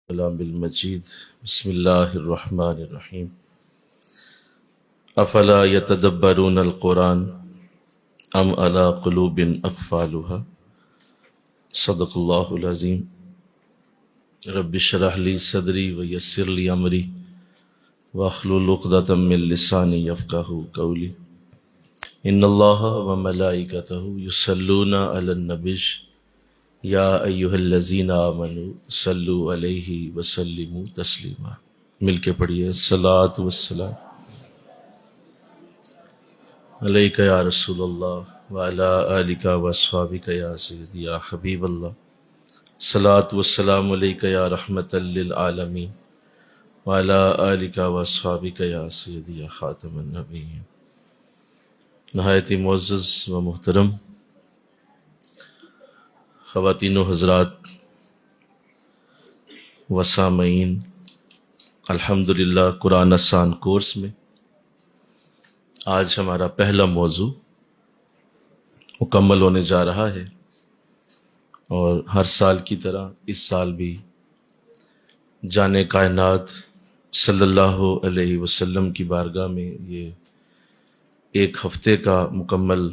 کلام المجید بسم اللہ الرحمن الرحیم افلا یتدبرون القرآن ام علی قلوب اقفالها صدق اللہ العظیم رب اشرح لی صدری ویسر لی امری واحلل عقدۃ من لسانی یفقہوا قولی ان اللہ وملائکتہ یصلون علی النبی یا ایہا الذین آمنوا صلوا علیہ وسلموا تسلیما۔ مل کے پڑھیے الصلاۃ والسلام علیک یا رسول اللہ وعلی آلک واصحابک یا سیدی یا حبیب اللہ، الصلاۃ والسلام علیک یا رحمۃ للعالمین وعلی آلک واصحابک یا سیدی یا خاتم النبیین۔ نہایت ہی معزز و محترم خواتین و حضرات و سامعین، الحمدللہ قرآن آسان کورس میں آج ہمارا پہلا موضوع مکمل ہونے جا رہا ہے، اور ہر سال کی طرح اس سال بھی جان کائنات صلی اللہ علیہ وسلم کی بارگاہ میں یہ ایک ہفتے کا مکمل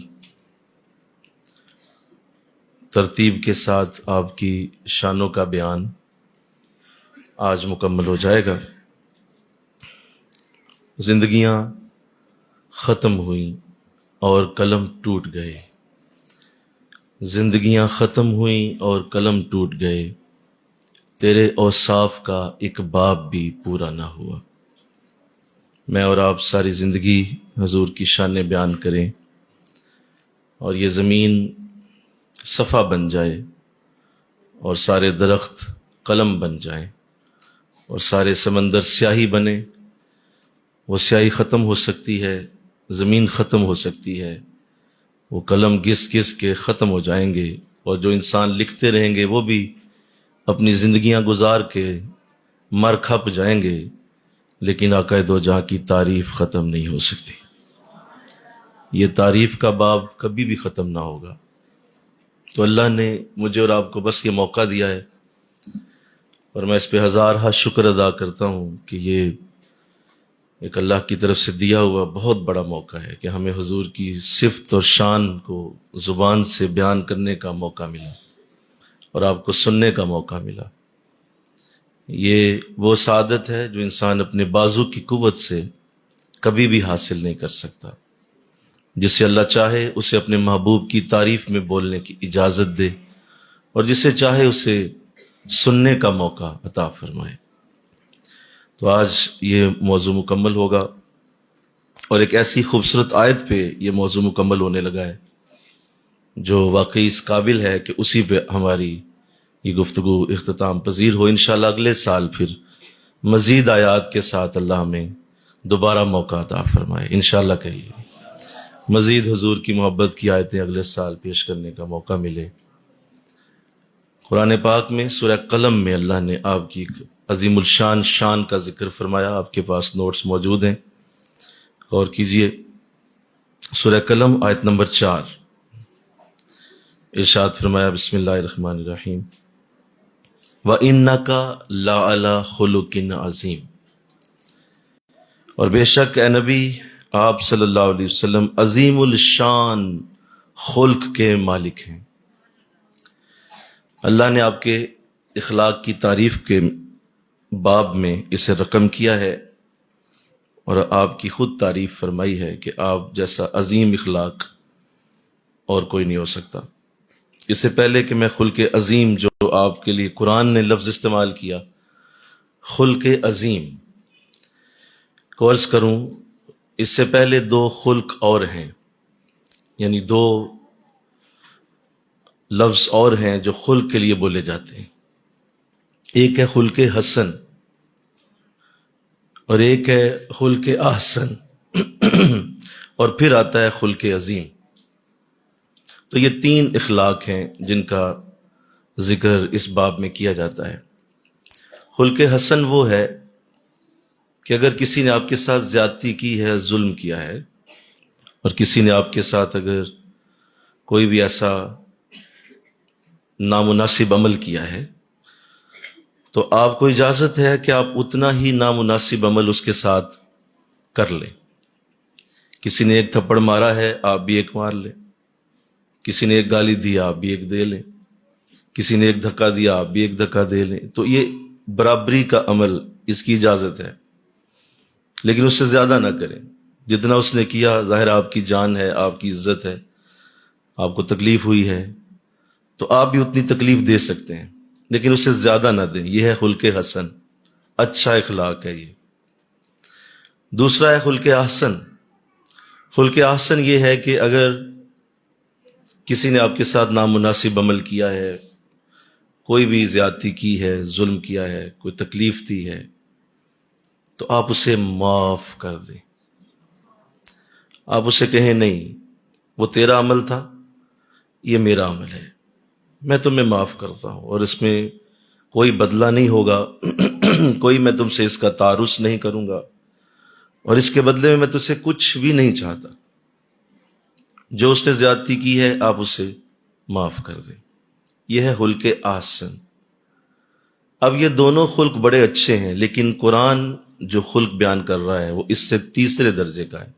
ترتیب کے ساتھ آپ کی شانوں کا بیان آج مکمل ہو جائے گا۔ زندگیاں ختم ہوئیں اور قلم ٹوٹ گئے، زندگیاں ختم ہوئیں اور قلم ٹوٹ گئے، تیرے اوصاف کا ایک باب بھی پورا نہ ہوا۔ میں اور آپ ساری زندگی حضور کی شانیں بیان کریں اور یہ زمین صفحہ بن جائے اور سارے درخت قلم بن جائیں اور سارے سمندر سیاہی بنے، وہ سیاہی ختم ہو سکتی ہے، زمین ختم ہو سکتی ہے، وہ قلم گھس گھس کے ختم ہو جائیں گے، اور جو انسان لکھتے رہیں گے وہ بھی اپنی زندگیاں گزار کے مر کھپ جائیں گے، لیکن آقا دو جہاں کی تعریف ختم نہیں ہو سکتی۔ یہ تعریف کا باب کبھی بھی ختم نہ ہوگا۔ تو اللہ نے مجھے اور آپ کو بس یہ موقع دیا ہے، اور میں اس پہ ہزارہا شکر ادا کرتا ہوں کہ یہ ایک اللہ کی طرف سے دیا ہوا بہت بڑا موقع ہے کہ ہمیں حضور کی صفت اور شان کو زبان سے بیان کرنے کا موقع ملا اور آپ کو سننے کا موقع ملا۔ یہ وہ سعادت ہے جو انسان اپنے بازو کی قوت سے کبھی بھی حاصل نہیں کر سکتا۔ جسے اللہ چاہے اسے اپنے محبوب کی تعریف میں بولنے کی اجازت دے، اور جسے چاہے اسے سننے کا موقع عطا فرمائے۔ تو آج یہ موضوع مکمل ہوگا، اور ایک ایسی خوبصورت آیت پہ یہ موضوع مکمل ہونے لگا ہے جو واقعی اس قابل ہے کہ اسی پہ ہماری یہ گفتگو اختتام پذیر ہو۔ انشاءاللہ اگلے سال پھر مزید آیات کے ساتھ اللہ ہمیں دوبارہ موقع عطا فرمائے، انشاءاللہ کہیے مزید حضور کی محبت کی آیتیں اگلے سال پیش کرنے کا موقع ملے۔ قرآن پاک میں سورہ قلم میں اللہ نے آپ کی ایک عظیم الشان شان کا ذکر فرمایا۔ آپ کے پاس نوٹس موجود ہیں، غور کیجئے۔ سورہ قلم آیت نمبر 4، ارشاد فرمایا بسم اللہ الرحمن الرحیم وَإِنَّكَ لَعَلَىٰ خُلُقٍ عَظِيمٍ، اور بے شک اے نبی آپ صلی اللہ علیہ وسلم عظیم الشان خلق کے مالک ہیں۔ اللہ نے آپ کے اخلاق کی تعریف کے باب میں اسے رقم کیا ہے، اور آپ کی خود تعریف فرمائی ہے کہ آپ جیسا عظیم اخلاق اور کوئی نہیں ہو سکتا۔ اس سے پہلے کہ میں خلق عظیم جو آپ کے لیے قرآن نے لفظ استعمال کیا، خلق عظیم کو عرض کروں، اس سے پہلے دو خلق اور ہیں، یعنی دو لفظ اور ہیں جو خلق کے لیے بولے جاتے ہیں۔ ایک ہے خلق حسن اور ایک ہے خلق احسن، اور پھر آتا ہے خلق عظیم۔ تو یہ تین اخلاق ہیں جن کا ذکر اس باب میں کیا جاتا ہے۔ خلق حسن وہ ہے کہ اگر کسی نے آپ کے ساتھ زیادتی کی ہے، ظلم کیا ہے، اور کسی نے آپ کے ساتھ اگر کوئی بھی ایسا نامناسب عمل کیا ہے تو آپ کو اجازت ہے کہ آپ اتنا ہی نامناسب عمل اس کے ساتھ کر لیں. کسی نے ایک تھپڑ مارا ہے، آپ بھی ایک مار لیں. کسی نے ایک گالی دیا، آپ بھی ایک دے لیں. کسی نے ایک دھکا دیا، آپ بھی ایک دھکا دے لیں. تو یہ برابری کا عمل، اس کی اجازت ہے، لیکن اس سے زیادہ نہ کریں. جتنا اس نے کیا، ظاہر آپ کی جان ہے، آپ کی عزت ہے، آپ کو تکلیف ہوئی ہے تو آپ بھی اتنی تکلیف دے سکتے ہیں، لیکن اس سے زیادہ نہ دیں. یہ ہے خلق حسن، اچھا اخلاق ہے یہ. دوسرا ہے خلق احسن. خلق احسن یہ ہے کہ اگر کسی نے آپ کے ساتھ نامناسب عمل کیا ہے، کوئی بھی زیادتی کی ہے، ظلم کیا ہے، کوئی تکلیف دی ہے، تو آپ اسے معاف کر دیں. آپ اسے کہیں نہیں، وہ تیرا عمل تھا، یہ میرا عمل ہے، میں تمہیں معاف کرتا ہوں، اور اس میں کوئی بدلہ نہیں ہوگا کوئی میں تم سے اس کا تعارض نہیں کروں گا، اور اس کے بدلے میں تجھ سے کچھ بھی نہیں چاہتا. جو اس نے زیادتی کی ہے آپ اسے معاف کر دیں. یہ ہے خلق احسن. اب یہ دونوں خلق بڑے اچھے ہیں، لیکن قرآن جو خلق بیان کر رہا ہے وہ اس سے تیسرے درجے کا ہے.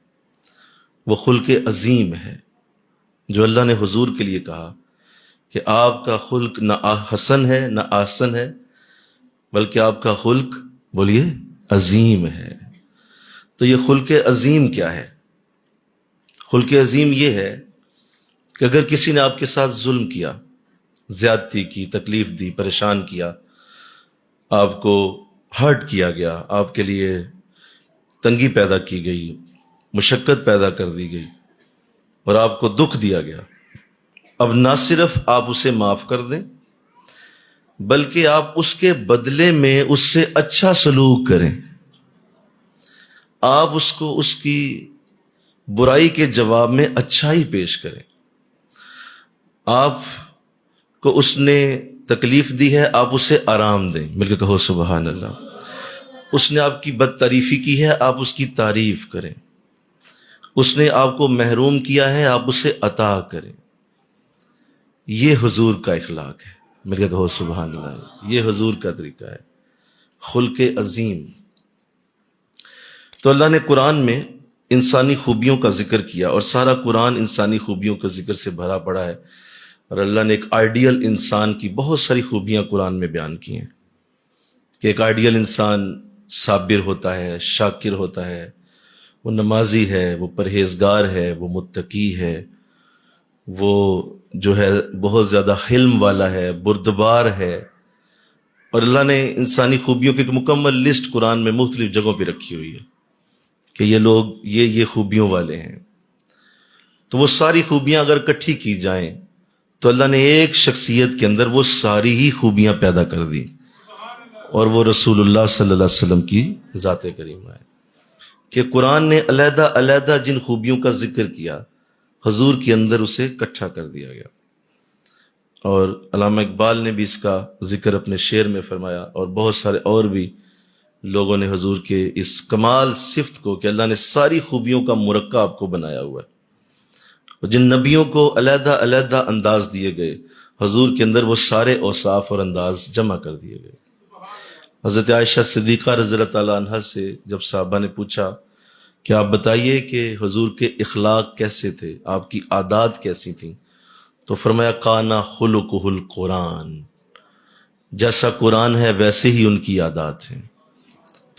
وہ خلق عظیم ہے جو اللہ نے حضور کے لیے کہا کہ آپ کا خلق نہ حسن ہے نہ احسن ہے، بلکہ آپ کا خلق، بولیے، عظیم ہے. تو یہ خلق عظیم کیا ہے؟ خلق عظیم یہ ہے کہ اگر کسی نے آپ کے ساتھ ظلم کیا، زیادتی کی، تکلیف دی، پریشان کیا، آپ کو ہرٹ کیا گیا، آپ کے لیے تنگی پیدا کی گئی، مشقت پیدا کر دی گئی، اور آپ کو دکھ دیا گیا، اب نہ صرف آپ اسے معاف کر دیں، بلکہ آپ اس کے بدلے میں اس سے اچھا سلوک کریں. آپ اس کو اس کی برائی کے جواب میں اچھائی پیش کریں. آپ کو اس نے تکلیف دی ہے، آپ اسے آرام دیں. مل کے کہو سبحان اللہ. اس نے آپ کی بد تعریفی کی ہے، آپ اس کی تعریف کریں. اس نے آپ کو محروم کیا ہے، آپ اسے عطا کریں. یہ حضور کا اخلاق ہے. مل کے کہو سبحان اللہ. یہ حضور کا طریقہ ہے، خلق عظیم. تو اللہ نے قرآن میں انسانی خوبیوں کا ذکر کیا، اور سارا قرآن انسانی خوبیوں کے ذکر سے بھرا پڑا ہے. اور اللہ نے ایک آئیڈیل انسان کی بہت ساری خوبیاں قرآن میں بیان کی ہیں کہ ایک آئیڈیل انسان صابر ہوتا ہے، شاکر ہوتا ہے، وہ نمازی ہے، وہ پرہیزگار ہے، وہ متقی ہے، وہ جو ہے بہت زیادہ حلم والا ہے، بردبار ہے. اور اللہ نے انسانی خوبیوں کی ایک مکمل لسٹ قرآن میں مختلف جگہوں پہ رکھی ہوئی ہے کہ یہ لوگ یہ خوبیوں والے ہیں. تو وہ ساری خوبیاں اگر اکٹھی کی جائیں تو اللہ نے ایک شخصیت کے اندر وہ ساری ہی خوبیاں پیدا کر دی، اور وہ رسول اللہ صلی اللہ علیہ وسلم کی ذات کریمہ ہے. کہ قرآن نے علیحدہ علیحدہ جن خوبیوں کا ذکر کیا، حضور کے اندر اسے اکٹھا کر دیا گیا. اور علامہ اقبال نے بھی اس کا ذکر اپنے شعر میں فرمایا، اور بہت سارے اور بھی لوگوں نے حضور کے اس کمال صفت کو کہ اللہ نے ساری خوبیوں کا مرکب آپ کو بنایا ہوا ہے. اور جن نبیوں کو علیحدہ علیحدہ انداز دیے گئے، حضور کے اندر وہ سارے اوصاف اور انداز جمع کر دیے گئے. حضرت عائشہ صدیقہ رضی اللہ تعالیٰ عنہ سے جب صحابہ نے پوچھا کہ آپ بتائیے کہ حضور کے اخلاق کیسے تھے، آپ کی عادات کیسی تھیں، تو فرمایا کانا خلقہ القرآن. جیسا قرآن ہے ویسے ہی ان کی عادات ہیں.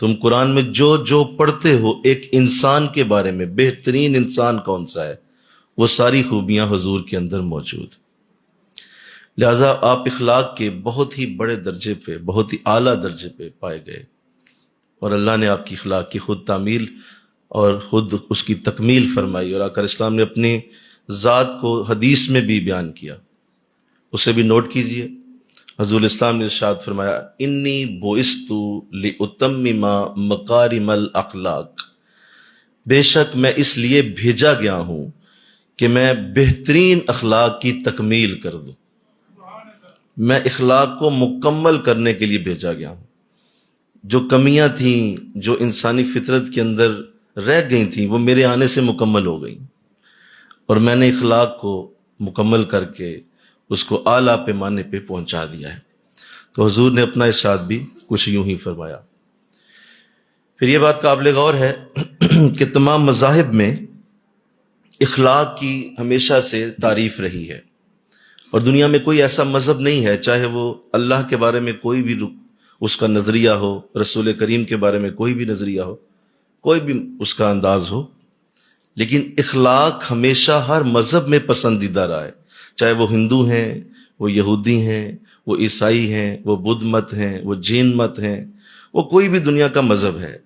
تم قرآن میں جو جو پڑھتے ہو ایک انسان کے بارے میں، بہترین انسان کون سا ہے، وہ ساری خوبیاں حضور کے اندر موجود. لہذا آپ اخلاق کے بہت ہی بڑے درجے پہ، بہت ہی اعلیٰ درجے پہ پائے گئے، اور اللہ نے آپ کی اخلاق کی خود تعمیل اور خود اس کی تکمیل فرمائی. اور آقا اسلام نے اپنی ذات کو حدیث میں بھی بیان کیا، اسے بھی نوٹ کیجئے. حضور اسلام نے ارشاد فرمایا انی بعثت لاتمم مکارم الاخلاق. بے شک میں اس لیے بھیجا گیا ہوں کہ میں بہترین اخلاق کی تکمیل کر دوں. میں اخلاق کو مکمل کرنے کے لیے بھیجا گیا ہوں. جو کمیاں تھیں، جو انسانی فطرت کے اندر رہ گئی تھیں، وہ میرے آنے سے مکمل ہو گئیں، اور میں نے اخلاق کو مکمل کر کے اس کو اعلیٰ پیمانے پہ پہنچا دیا ہے. تو حضور نے اپنا ارشاد بھی کچھ یوں ہی فرمایا۔ پھر یہ بات قابل غور ہے کہ تمام مذاہب میں اخلاق کی ہمیشہ سے تعریف رہی ہے، اور دنیا میں کوئی ایسا مذہب نہیں ہے، چاہے وہ اللہ کے بارے میں کوئی بھی اس کا نظریہ ہو، رسول کریم کے بارے میں کوئی بھی نظریہ ہو، کوئی بھی اس کا انداز ہو، لیکن اخلاق ہمیشہ ہر مذہب میں پسندیدہ رہا ہے، چاہے وہ ہندو ہیں، وہ یہودی ہیں، وہ عیسائی ہیں، وہ بدھ مت ہیں، وہ جین مت ہیں، وہ کوئی بھی دنیا کا مذہب ہے،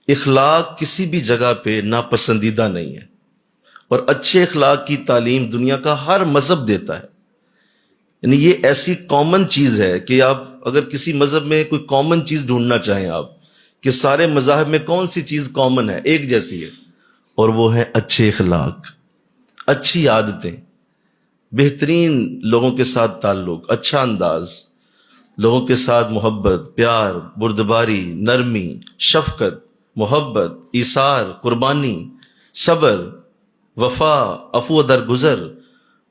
اخلاق کسی بھی جگہ پہ ناپسندیدہ نہیں ہے، اور اچھے اخلاق کی تعلیم دنیا کا ہر مذہب دیتا ہے۔ یعنی یہ ایسی کامن چیز ہے کہ آپ اگر کسی مذہب میں کوئی کامن چیز ڈھونڈنا چاہیں آپ کہ سارے مذاہب میں کون سی چیز کامن ہے، ایک جیسی ہے، اور وہ ہے اچھے اخلاق، اچھی عادتیں، بہترین لوگوں کے ساتھ تعلق، اچھا انداز، لوگوں کے ساتھ محبت، پیار، بردباری، نرمی، شفقت، محبت، ایثار، قربانی، صبر، وفا، عفو درگزر،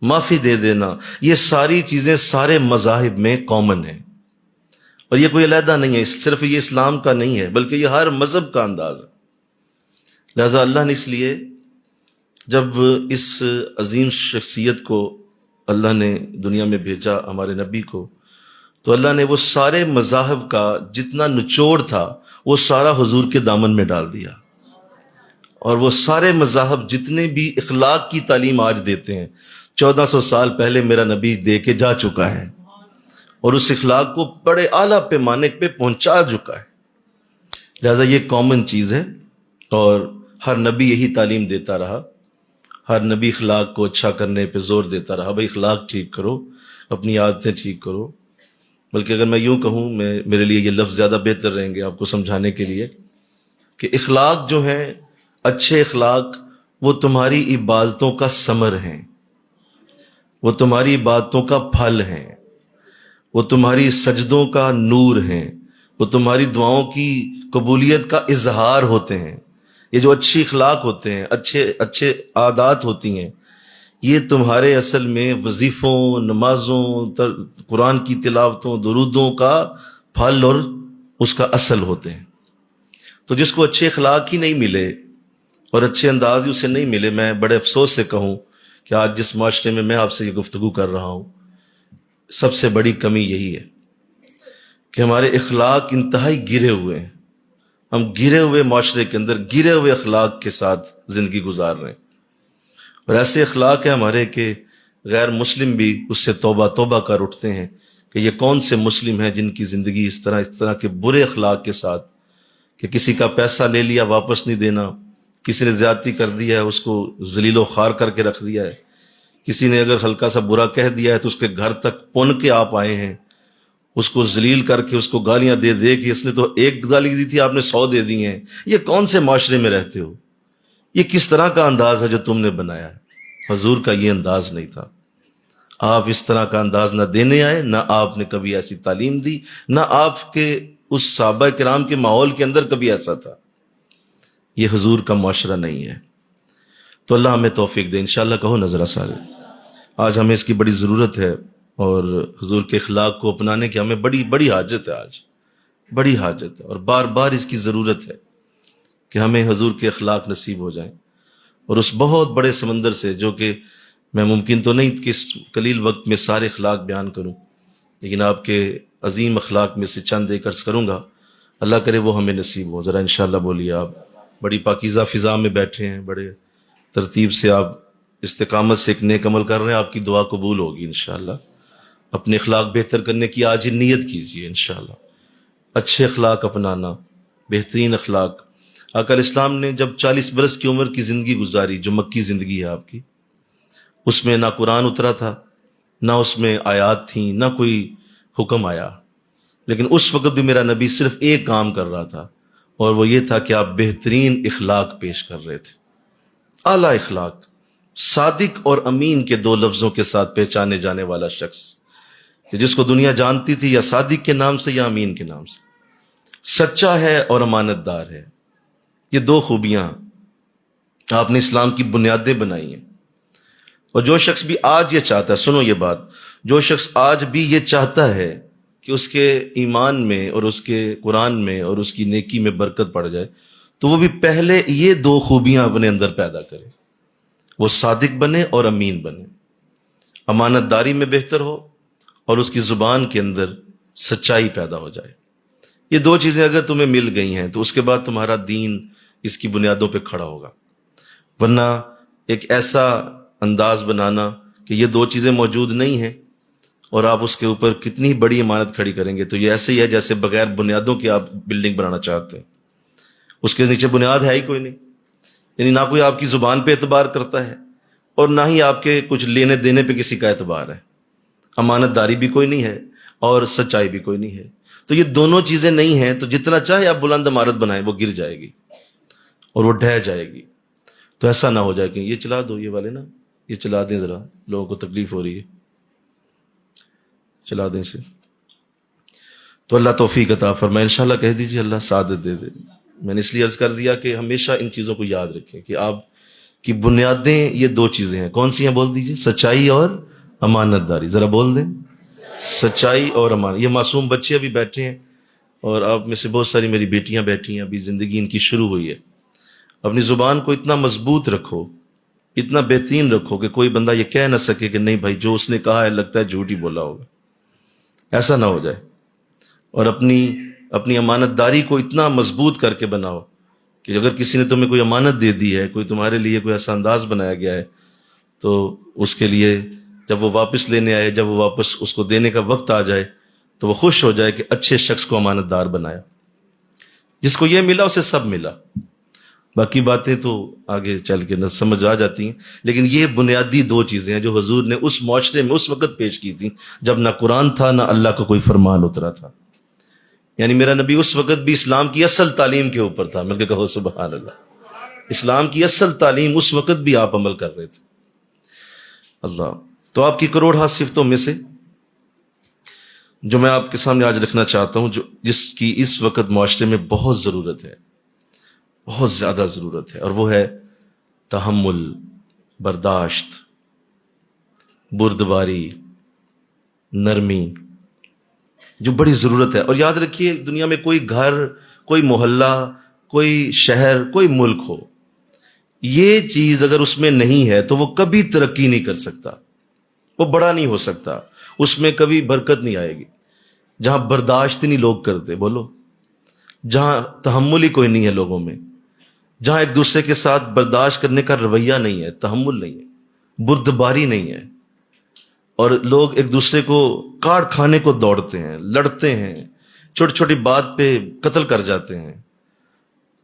معافی دے دینا، یہ ساری چیزیں سارے مذاہب میں کامن ہیں، اور یہ کوئی علیحدہ نہیں ہے، صرف یہ اسلام کا نہیں ہے بلکہ یہ ہر مذہب کا انداز ہے۔ لہذا اللہ نے اس لیے جب اس عظیم شخصیت کو اللہ نے دنیا میں بھیجا، ہمارے نبی کو، تو اللہ نے وہ سارے مذاہب کا جتنا نچوڑ تھا وہ سارا حضور کے دامن میں ڈال دیا، اور وہ سارے مذاہب جتنے بھی اخلاق کی تعلیم آج دیتے ہیں 1400 سال پہلے میرا نبی دے کے جا چکا ہے، اور اس اخلاق کو بڑے اعلیٰ پیمانے پہ پہنچا چکا ہے۔ لہذا یہ کامن چیز ہے، اور ہر نبی یہی تعلیم دیتا رہا، ہر نبی اخلاق کو اچھا کرنے پہ زور دیتا رہا، بھائی اخلاق ٹھیک کرو، اپنی عادتیں ٹھیک کرو۔ بلکہ اگر میں یوں کہوں، میرے لیے یہ لفظ زیادہ بہتر رہیں گے آپ کو سمجھانے کے لیے، کہ اخلاق جو ہیں، اچھے اخلاق، وہ تمہاری عبادتوں کا ثمر ہیں، وہ تمہاری عبادتوں کا پھل ہیں، وہ تمہاری سجدوں کا نور ہیں، وہ تمہاری دعاؤں کی قبولیت کا اظہار ہوتے ہیں۔ یہ جو اچھی اخلاق ہوتے ہیں، اچھے عادات ہوتی ہیں، یہ تمہارے اصل میں وظیفوں، نمازوں، قرآن کی تلاوتوں، درودوں کا پھل اور اس کا اصل ہوتے ہیں۔ تو جس کو اچھے اخلاق ہی نہیں ملے اور اچھے انداز ہی اسے نہیں ملے، میں بڑے افسوس سے کہوں کہ آج جس معاشرے میں آپ سے یہ گفتگو کر رہا ہوں، سب سے بڑی کمی یہی ہے کہ ہمارے اخلاق انتہائی گرے ہوئے ہیں، ہم گرے ہوئے معاشرے کے اندر گرے ہوئے اخلاق کے ساتھ زندگی گزار رہے ہیں، اور ایسے اخلاق ہیں ہمارے کہ غیر مسلم بھی اس سے توبہ توبہ کر اٹھتے ہیں کہ یہ کون سے مسلم ہیں جن کی زندگی اس طرح کے برے اخلاق کے ساتھ، کہ کسی کا پیسہ لے لیا واپس نہیں دینا، کسی نے زیادتی کر دیا ہے اس کو ذلیل و خوار کر کے رکھ دیا ہے، کسی نے اگر ہلکا سا برا کہہ دیا ہے تو اس کے گھر تک پن کے آپ آئے ہیں، اس کو ذلیل کر کے، اس کو گالیاں دے دے کہ اس نے تو ایک گالی دی تھی آپ نے 100 دے دی ہیں۔ یہ کون سے معاشرے میں رہتے ہو؟ یہ کس طرح کا انداز ہے جو تم نے بنایا ہے؟ حضور کا یہ انداز نہیں تھا، آپ اس طرح کا انداز نہ دینے آئے، نہ آپ نے کبھی ایسی تعلیم دی، نہ آپ کے اس صحابہ کرام کے ماحول کے اندر کبھی ایسا تھا۔ یہ حضور کا معاشرہ نہیں ہے۔ تو اللہ ہمیں توفیق دے، انشاءاللہ کہو نظرہ سارے۔ آج ہمیں اس کی بڑی ضرورت ہے، اور حضور کے اخلاق کو اپنانے کی ہمیں بڑی بڑی حاجت ہے، آج بڑی حاجت ہے، اور بار بار اس کی ضرورت ہے کہ ہمیں حضور کے اخلاق نصیب ہو جائیں، اور اس بہت بڑے سمندر سے، جو کہ میں ممکن تو نہیں کہ اس قلیل وقت میں سارے اخلاق بیان کروں، لیکن آپ کے عظیم اخلاق میں سے چند ایک عرض کروں گا، اللہ کرے وہ ہمیں نصیب ہو۔ ذرا انشاءاللہ بولیے۔ آپ بڑی پاکیزہ فضا میں بیٹھے ہیں، بڑے ترتیب سے آپ استقامت سے ایک نیک عمل کر رہے ہیں، آپ کی دعا قبول ہوگی انشاءاللہ۔ اپنے اخلاق بہتر کرنے کی آج ہی نیت کیجیے انشاءاللہ، اچھے اخلاق اپنانا، بہترین اخلاق۔ آقا الاسلام نے جب 40 برس کی عمر کی زندگی گزاری، جو مکی زندگی ہے آپ کی، اس میں نہ قرآن اترا تھا، نہ اس میں آیات تھیں، نہ کوئی حکم آیا، لیکن اس وقت بھی میرا نبی صرف ایک کام کر رہا تھا، اور وہ یہ تھا کہ آپ بہترین اخلاق پیش کر رہے تھے، اعلیٰ اخلاق۔ صادق اور امین کے 2 لفظوں کے ساتھ پہچانے جانے والا شخص، کہ جس کو دنیا جانتی تھی یا صادق کے نام سے یا امین کے نام سے، سچا ہے اور امانت دار ہے۔ یہ 2 خوبیاں آپ نے اسلام کی بنیادیں بنائی ہیں، اور جو شخص بھی آج یہ چاہتا ہے، سنو یہ بات، جو شخص آج بھی یہ چاہتا ہے کہ اس کے ایمان میں اور اس کے قرآن میں اور اس کی نیکی میں برکت پڑ جائے، تو وہ بھی پہلے یہ دو خوبیاں اپنے اندر پیدا کرے، وہ صادق بنے اور امین بنے، امانت داری میں بہتر ہو اور اس کی زبان کے اندر سچائی پیدا ہو جائے۔ یہ دو چیزیں اگر تمہیں مل گئی ہیں تو اس کے بعد تمہارا دین اس کی بنیادوں پہ کھڑا ہوگا۔ ورنہ ایک ایسا انداز بنانا کہ یہ دو چیزیں موجود نہیں ہیں اور آپ اس کے اوپر کتنی بڑی امانت کھڑی کریں گے، تو یہ ایسے ہی ہے جیسے بغیر بنیادوں کے آپ بلڈنگ بنانا چاہتے ہیں، اس کے نیچے بنیاد ہے ہی کوئی نہیں، یعنی نہ کوئی آپ کی زبان پہ اعتبار کرتا ہے اور نہ ہی آپ کے کچھ لینے دینے پہ کسی کا اعتبار ہے، امانت داری بھی کوئی نہیں ہے اور سچائی بھی کوئی نہیں ہے۔ تو یہ دونوں چیزیں نہیں ہیں تو جتنا چاہے آپ بلند عمارت بنائیں وہ گر جائے گی اور وہ ڈھہ جائے گی۔ تو ایسا نہ ہو جائے کہ یہ چلا دو، یہ والے نا یہ چلا دیں، ذرا لوگوں کو تکلیف ہو رہی ہے، چلا دیں اسے۔ تو اللہ توفیق عطا فرمائے، انشاءاللہ کہہ دیجیے اللہ سعادت دے دے۔ میں نے اس لیے عرض کر دیا کہ ہمیشہ ان چیزوں کو یاد رکھیں کہ آپ کی بنیادیں یہ دو چیزیں ہیں۔ کون سی ہیں بول دیجیے؟ سچائی اور امانت داری، ذرا بول دیں، سچائی اور امانت۔ یہ معصوم بچے ابھی بیٹھے ہیں اور آپ میں سے بہت ساری میری بیٹیاں بیٹھی ہیں، ابھی زندگی ان کی شروع ہوئی ہے۔ اپنی زبان کو اتنا مضبوط رکھو، اتنا بہترین رکھو کہ کوئی بندہ یہ کہہ نہ سکے کہ نہیں بھائی جو اس نے کہا ہے لگتا ہے جھوٹ ہی بولا ہوگا، ایسا نہ ہو جائے۔ اور اپنی امانت داری کو اتنا مضبوط کر کے بناؤ کہ اگر کسی نے تمہیں کوئی امانت دے دی ہے، کوئی تمہارے لیے کوئی ایسا انداز بنایا گیا ہے، تو اس کے لیے جب وہ واپس لینے آئے، جب وہ واپس اس کو دینے کا وقت آ جائے تو وہ خوش ہو جائے کہ اچھے شخص کو امانت دار بنایا، جس کو یہ ملا اسے سب ملا۔ باقی باتیں تو آگے چل کے نہ سمجھ آ جاتی ہیں، لیکن یہ بنیادی دو چیزیں ہیں جو حضور نے اس معاشرے میں اس وقت پیش کی تھیں جب نہ قرآن تھا نہ اللہ کا کوئی فرمان اترا تھا۔ یعنی میرا نبی اس وقت بھی اسلام کی اصل تعلیم کے اوپر تھا، مل کے کہو سبحان اللہ۔ اسلام کی اصل تعلیم اس وقت بھی آپ عمل کر رہے تھے۔ اللہ، تو آپ کی کروڑہ صفتوں میں سے جو میں آپ کے سامنے آج رکھنا چاہتا ہوں، جس کی اس وقت معاشرے میں بہت ضرورت ہے، بہت زیادہ ضرورت ہے، اور وہ ہے تحمل، برداشت، بردباری، نرمی، جو بڑی ضرورت ہے۔ اور یاد رکھیے دنیا میں کوئی گھر، کوئی محلہ، کوئی شہر، کوئی ملک ہو، یہ چیز اگر اس میں نہیں ہے تو وہ کبھی ترقی نہیں کر سکتا، وہ بڑا نہیں ہو سکتا، اس میں کبھی برکت نہیں آئے گی۔ جہاں برداشت نہیں لوگ کرتے، بولو، جہاں تحمل ہی کوئی نہیں ہے لوگوں میں، جہاں ایک دوسرے کے ساتھ برداشت کرنے کا رویہ نہیں ہے، تحمل نہیں ہے، بردباری نہیں ہے، اور لوگ ایک دوسرے کو کاٹ کھانے کو دوڑتے ہیں، لڑتے ہیں، چھوٹی چھوٹی بات پہ قتل کر جاتے ہیں،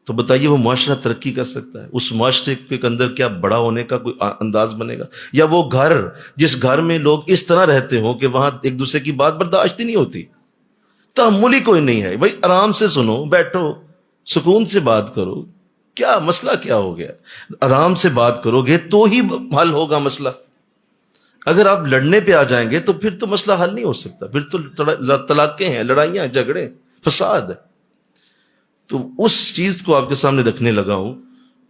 تو بتائیے وہ معاشرہ ترقی کر سکتا ہے؟ اس معاشرے کے اندر کیا بڑا ہونے کا کوئی انداز بنے گا؟ یا وہ گھر جس گھر میں لوگ اس طرح رہتے ہوں کہ وہاں ایک دوسرے کی بات برداشت ہی نہیں ہوتی، تحمل ہی کوئی نہیں ہے، بھائی آرام سے سنو، بیٹھو، سکون سے بات کرو، کیا مسئلہ کیا ہو گیا؟ آرام سے بات کرو گے تو ہی حل ہوگا مسئلہ۔ اگر آپ لڑنے پہ آ جائیں گے تو پھر تو مسئلہ حل نہیں ہو سکتا، پھر تو طلاقیں ہیں، لڑائیاں، جھگڑے، فساد ہے۔ تو اس چیز کو آپ کے سامنے رکھنے لگا ہوں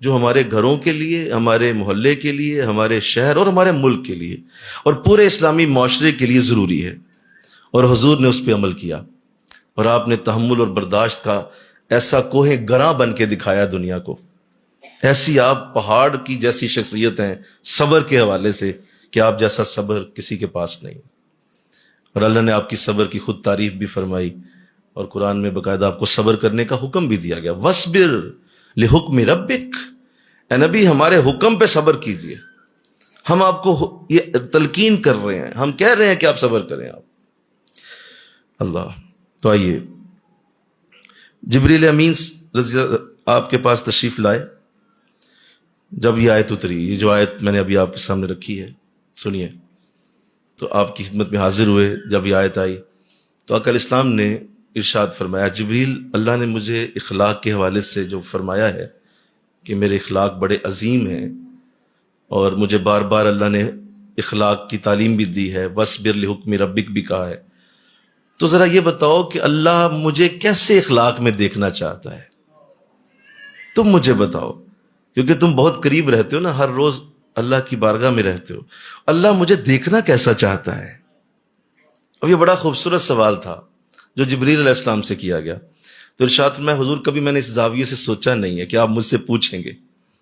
جو ہمارے گھروں کے لیے، ہمارے محلے کے لیے، ہمارے شہر اور ہمارے ملک کے لیے اور پورے اسلامی معاشرے کے لیے ضروری ہے، اور حضور نے اس پہ عمل کیا، اور آپ نے تحمل اور برداشت کا ایسا کوہ گراں بن کے دکھایا دنیا کو، ایسی آپ پہاڑ کی جیسی شخصیت ہیں صبر کے حوالے سے کہ آپ جیسا صبر کسی کے پاس نہیں، اور اللہ نے آپ کی صبر کی خود تعریف بھی فرمائی، اور قرآن میں باقاعدہ آپ کو صبر کرنے کا حکم بھی دیا گیا، وَاصْبِرْ لِحُکْمِ رَبِّكَ، اے نبی ہمارے حکم پہ صبر کیجئے۔ ہم آپ کو یہ تلقین کر رہے ہیں، ہم کہہ رہے ہیں کہ آپ صبر کریں۔ آپ اللہ، تو آئیے جبریل امین رضی اللہ آپ کے پاس تشریف لائے جب یہ آیت اتری، یہ جو آیت میں نے ابھی آپ کے سامنے رکھی ہے سنیے، تو آپ کی خدمت میں حاضر ہوئے جب یہ آیت آئی تو آقا علیہ السلام نے ارشاد فرمایا، جبریل اللہ نے مجھے اخلاق کے حوالے سے جو فرمایا ہے کہ میرے اخلاق بڑے عظیم ہیں، اور مجھے بار بار اللہ نے اخلاق کی تعلیم بھی دی ہے، وَاصْبِرْ لِحُکْمِ رَبِّكَ بھی کہا ہے، تو ذرا یہ بتاؤ کہ اللہ مجھے کیسے اخلاق میں دیکھنا چاہتا ہے؟ تم مجھے بتاؤ، کیونکہ تم بہت قریب رہتے ہو نا، ہر روز اللہ کی بارگاہ میں رہتے ہو، اللہ مجھے دیکھنا کیسا چاہتا ہے؟ اب یہ بڑا خوبصورت سوال تھا، جو جبریل علیہ السلام سے کیا گیا. تو ارشاد میں حضور کبھی میں نے اس زاویے سے سوچا نہیں ہے کہ آپ مجھ سے پوچھیں گے،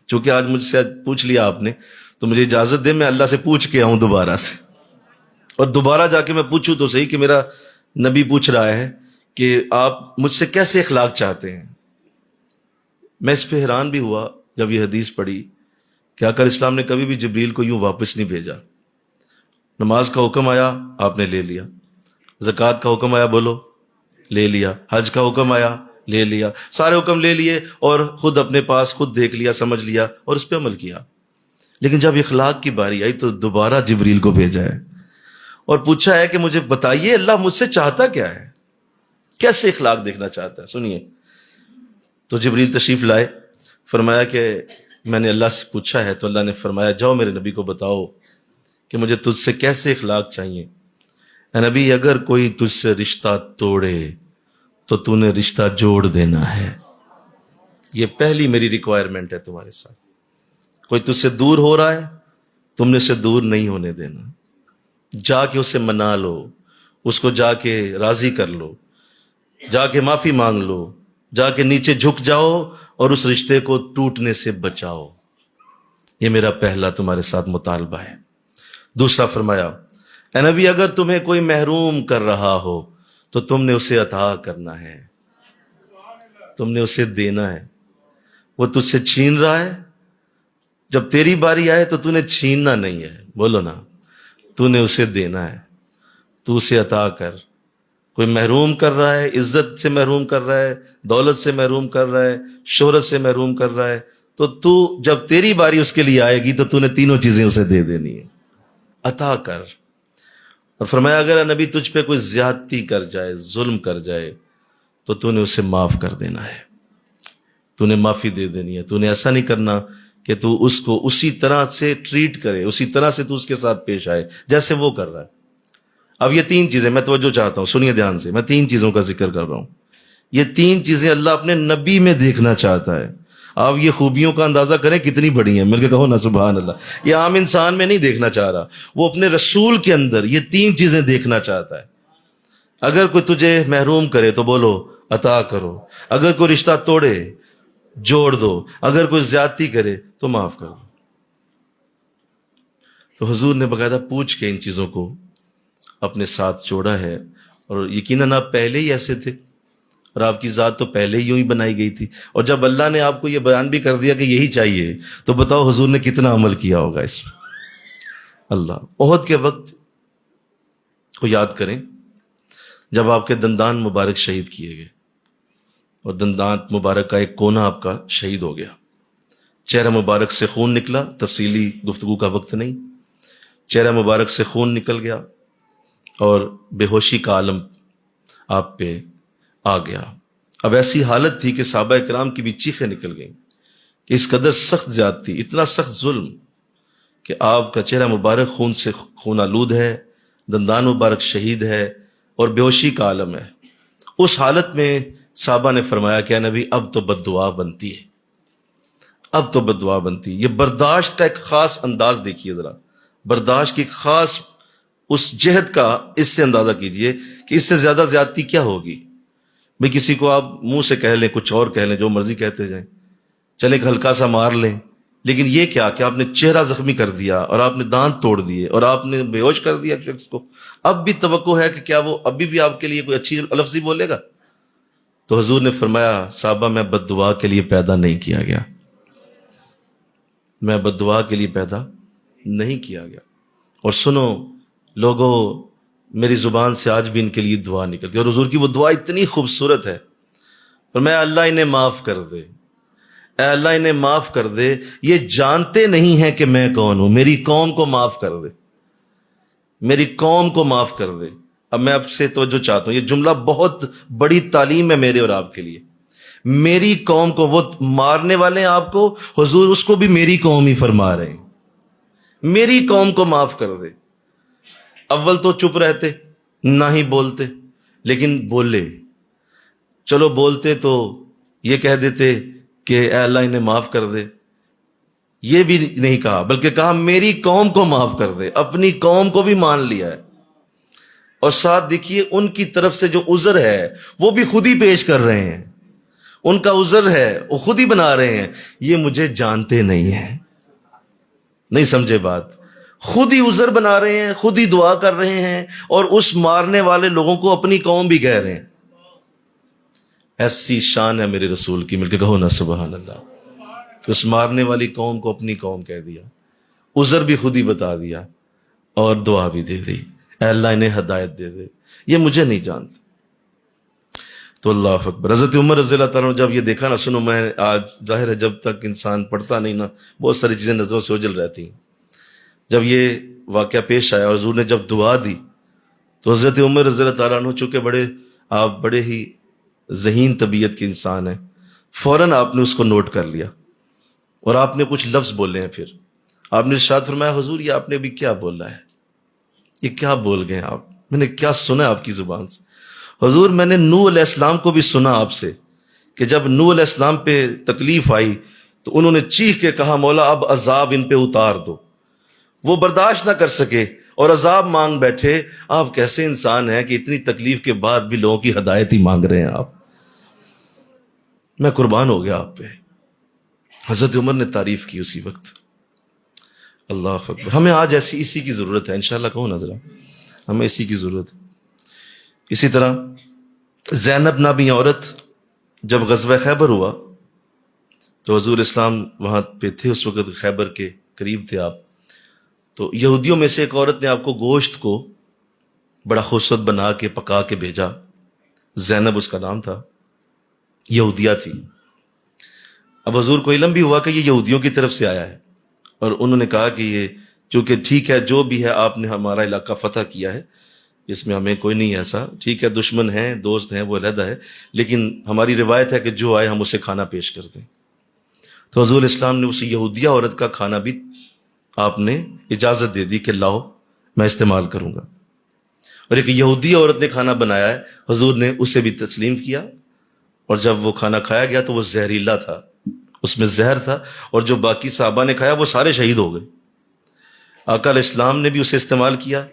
چونکہ آج مجھ سے پوچھ لیا آپ نے، تو مجھے اجازت دے میں اللہ سے پوچھ کے آؤں دوبارہ سے، اور دوبارہ جا کے میں پوچھوں تو صحیح کہ میرا نبی پوچھ رہا ہے کہ آپ مجھ سے کیسے اخلاق چاہتے ہیں. میں اس پہ حیران بھی ہوا جب یہ حدیث پڑھی کہ آقا علیہ السلام نے کبھی بھی جبریل کو یوں واپس نہیں بھیجا. نماز کا حکم آیا آپ نے لے لیا، زکوٰۃ کا حکم آیا بولو لے لیا، حج کا حکم آیا لے لیا، سارے حکم لے لیے اور خود اپنے پاس خود دیکھ لیا، سمجھ لیا اور اس پہ عمل کیا. لیکن جب اخلاق کی باری آئی تو دوبارہ جبریل کو بھیجا ہے اور پوچھا ہے کہ مجھے بتائیے اللہ مجھ سے چاہتا کیا ہے، کیسے اخلاق دیکھنا چاہتا ہے. سنیے، تو جبریل تشریف لائے، فرمایا کہ میں نے اللہ سے پوچھا ہے، تو اللہ نے فرمایا جاؤ میرے نبی کو بتاؤ کہ مجھے تجھ سے کیسے اخلاق چاہیے. اے نبی اگر کوئی تجھ سے رشتہ توڑے تو تو نے رشتہ جوڑ دینا ہے. یہ پہلی میری ریکوائرمنٹ ہے تمہارے ساتھ. کوئی تجھ سے دور ہو رہا ہے، تم نے اسے دور نہیں ہونے دینا. جا کے اسے منا لو، اس کو جا کے راضی کر لو، جا کے معافی مانگ لو، جا کے نیچے جھک جاؤ اور اس رشتے کو ٹوٹنے سے بچاؤ. یہ میرا پہلا تمہارے ساتھ مطالبہ ہے. دوسرا فرمایا اے نبی اگر تمہیں کوئی محروم کر رہا ہو تو تم نے اسے عطا کرنا ہے، تم نے اسے دینا ہے. وہ تجھ سے چھین رہا ہے، جب تیری باری آئے تو تو نے چھیننا نہیں ہے، بولو نا، تو نے اسے دینا ہے، تو اسے عطا کر. کوئی محروم کر رہا ہے، عزت سے محروم کر رہا ہے، دولت سے محروم کر رہا ہے، شہرت سے محروم کر رہا ہے، تو تو جب تیری باری اس کے لیے آئے گی تو تو نے تینوں چیزیں اسے دے دینی ہے، عطا کر. اور فرمایا اگر نبی تجھ پہ کوئی زیادتی کر جائے، ظلم کر جائے تو تو نے اسے معاف کر دینا ہے، تو نے معافی دے دینی ہے. تو نے ایسا نہیں کرنا کہ تو اس کو اسی طرح سے ٹریٹ کرے، اسی طرح سے تو اس کے ساتھ پیش آئے جیسے وہ کر رہا ہے. اب یہ تین چیزیں میں توجہ چاہتا ہوں، سنیے دھیان سے، میں تین چیزوں کا ذکر کر رہا ہوں. یہ تین چیزیں اللہ اپنے نبی میں دیکھنا چاہتا ہے. آپ یہ خوبیوں کا اندازہ کریں کتنی بڑی ہیں، مل کے کہو نا سبحان اللہ. یہ عام انسان میں نہیں دیکھنا چاہ رہا، وہ اپنے رسول کے اندر یہ تین چیزیں دیکھنا چاہتا ہے. اگر کوئی تجھے محروم کرے تو بولو عطا کرو، اگر کوئی رشتہ توڑے جوڑ دو، اگر کوئی زیادتی کرے تو معاف کر دو. تو حضور نے باقاعدہ پوچھ کے ان چیزوں کو اپنے ساتھ جوڑا ہے. اور یقیناً آپ پہلے ہی ایسے تھے اور آپ کی ذات تو پہلے ہی یوں ہی بنائی گئی تھی، اور جب اللہ نے آپ کو یہ بیان بھی کر دیا کہ یہی چاہیے تو بتاؤ حضور نے کتنا عمل کیا ہوگا اس میں. اللہ احد کے وقت کو یاد کریں جب آپ کے دندان مبارک شہید کیے گئے اور دندان مبارک کا ایک کونا آپ کا شہید ہو گیا، چہرہ مبارک سے خون نکلا، تفصیلی گفتگو کا وقت نہیں، چہرہ مبارک سے خون نکل گیا اور بے ہوشی کا عالم آپ پہ آ گیا. اب ایسی حالت تھی کہ صحابہ کرام کی بھی چیخیں نکل گئیں کہ اس قدر سخت زیادتی، اتنا سخت ظلم کہ آپ کا چہرہ مبارک خون سے خون آلود ہے، دندان مبارک شہید ہے اور بے ہوشی کا عالم ہے. اس حالت میں صحابہ نے فرمایا کہ اے نبی اب تو بد دعا بنتی ہے، اب تو بد دعا بنتی ہے. یہ برداشت کا ایک خاص انداز دیکھیے ذرا، برداشت کی خاص اس جہد کا اس سے اندازہ کیجئے کہ اس سے زیادہ زیادتی کیا ہوگی. بھئی کسی کو آپ منہ سے کہہ لیں، کچھ اور کہہ لیں، جو مرضی کہتے جائیں، چلے ایک ہلکا سا مار لیں، لیکن یہ کیا کہ آپ نے چہرہ زخمی کر دیا اور آپ نے دانت توڑ دیے اور آپ نے بے ہوش کر دیا شخص کو. اب بھی توقع ہے کہ کیا وہ ابھی بھی آپ کے لیے کوئی اچھی لفظی بولے گا؟ تو حضور نے فرمایا صحابہ میں بد دعا کے لیے پیدا نہیں کیا گیا، میں بد دعا کے لیے پیدا نہیں کیا گیا. اور سنو لوگوں، میری زبان سے آج بھی ان کے لیے دعا نکلتی ہے اور حضور کی وہ دعا اتنی خوبصورت ہے. فرمایا اللہ انہیں معاف کر دے، اے اللہ انہیں معاف کر دے، یہ جانتے نہیں ہیں کہ میں کون ہوں، میری قوم کو معاف کر دے، میری قوم کو معاف کر دے. اب میں آپ سے توجہ چاہتا ہوں، یہ جملہ بہت بڑی تعلیم ہے میرے اور آپ کے لیے. میری قوم کو، وہ مارنے والے ہیں آپ کو، حضور اس کو بھی میری قوم ہی فرما رہے ہیں، میری قوم کو معاف کر دے. اول تو چپ رہتے، نہ ہی بولتے، لیکن بولے. چلو بولتے تو یہ کہہ دیتے کہ اے اللہ انہیں معاف کر دے، یہ بھی نہیں کہا، بلکہ کہا میری قوم کو معاف کر دے. اپنی قوم کو بھی مان لیا ہے. اور ساتھ دیکھیے ان کی طرف سے جو عذر ہے وہ بھی خود ہی پیش کر رہے ہیں، ان کا عذر ہے وہ خود ہی بنا رہے ہیں، یہ مجھے جانتے نہیں ہیں۔ نہیں سمجھے بات؟ خود ہی عذر بنا رہے ہیں، خود ہی دعا کر رہے ہیں، اور اس مارنے والے لوگوں کو اپنی قوم بھی کہہ رہے ہیں۔ ایسی شان ہے میرے رسول کی، مل کے کہو نا سبحان اللہ، کہ اس مارنے والی قوم کو اپنی قوم کہہ دیا، عذر بھی خود ہی بتا دیا، اور دعا بھی دے دی، اے اللہ انہیں ہدایت دے دے، یہ مجھے نہیں جانتے۔ تو اللہ اکبر۔ حضرت عمر رضی اللہ تعالیٰ جب یہ دیکھا نا، سنو میں آج ظاہر ہے جب تک انسان پڑھتا نہیں نا بہت ساری چیزیں نظروں سے اوجھل رہتی ہیں، جب یہ واقعہ پیش آیا اور حضور نے جب دعا دی تو حضرت عمر رضی اللہ تعالیٰ عنہ چونکہ آپ بڑے ہی ذہین طبیعت کے انسان ہیں، فوراً آپ نے اس کو نوٹ کر لیا اور آپ نے کچھ لفظ بولے ہیں۔ پھر آپ نے ارشاد فرمایا حضور یہ آپ نے ابھی کیا بولا ہے، یہ کیا بول گئے آپ، میں نے کیا سنا آپ کی زبان سے؟ حضور میں نے نوح علیہ السلام کو بھی سنا آپ سے کہ جب نوح علیہ السلام پہ تکلیف آئی تو انہوں نے چیخ کے کہا مولا اب عذاب ان پہ اتار دو، وہ برداشت نہ کر سکے اور عذاب مانگ بیٹھے۔ آپ کیسے انسان ہیں کہ اتنی تکلیف کے بعد بھی لوگوں کی ہدایت ہی مانگ رہے ہیں آپ؟ میں قربان ہو گیا آپ پہ۔ حضرت عمر نے تعریف کی اسی وقت۔ اللہ اکبر۔ ہمیں آج اسی کی ضرورت ہے، انشاءاللہ کہو نا ذرا، ہمیں اسی کی ضرورت ہے۔ اسی طرح زینب نامی عورت، جب غزوہ خیبر ہوا تو حضور اسلام وہاں پہ تھے، اس وقت خیبر کے قریب تھے آپ، تو یہودیوں میں سے ایک عورت نے آپ کو گوشت کو بڑا خوبصورت بنا کے پکا کے بھیجا، زینب اس کا نام تھا، یہودیہ تھی۔ اب حضور کو علم بھی ہوا کہ یہ یہودیوں کی طرف سے آیا ہے، اور انہوں نے کہا کہ یہ چونکہ ٹھیک ہے جو بھی ہے آپ نے ہمارا علاقہ فتح کیا ہے، اس میں ہمیں کوئی نہیں ایسا، ٹھیک ہے دشمن ہیں دوست ہیں وہ علیحدہ ہے، لیکن ہماری روایت ہے کہ جو آئے ہم اسے کھانا پیش کر دیں۔ تو حضور اسلام نے اس یہودیہ عورت کا کھانا بھی آپ نے اجازت دے دی کہ لاؤ میں استعمال کروں گا، اور ایک یہودی عورت نے کھانا بنایا ہے، حضور نے اسے بھی تسلیم کیا، اور جب وہ کھانا کھایا گیا تو وہ زہریلا تھا، اس میں زہر تھا، اور جو باقی صحابہ نے کھایا وہ سارے شہید ہو گئے۔ آقا علیہ السلام نے بھی اسے استعمال کیا،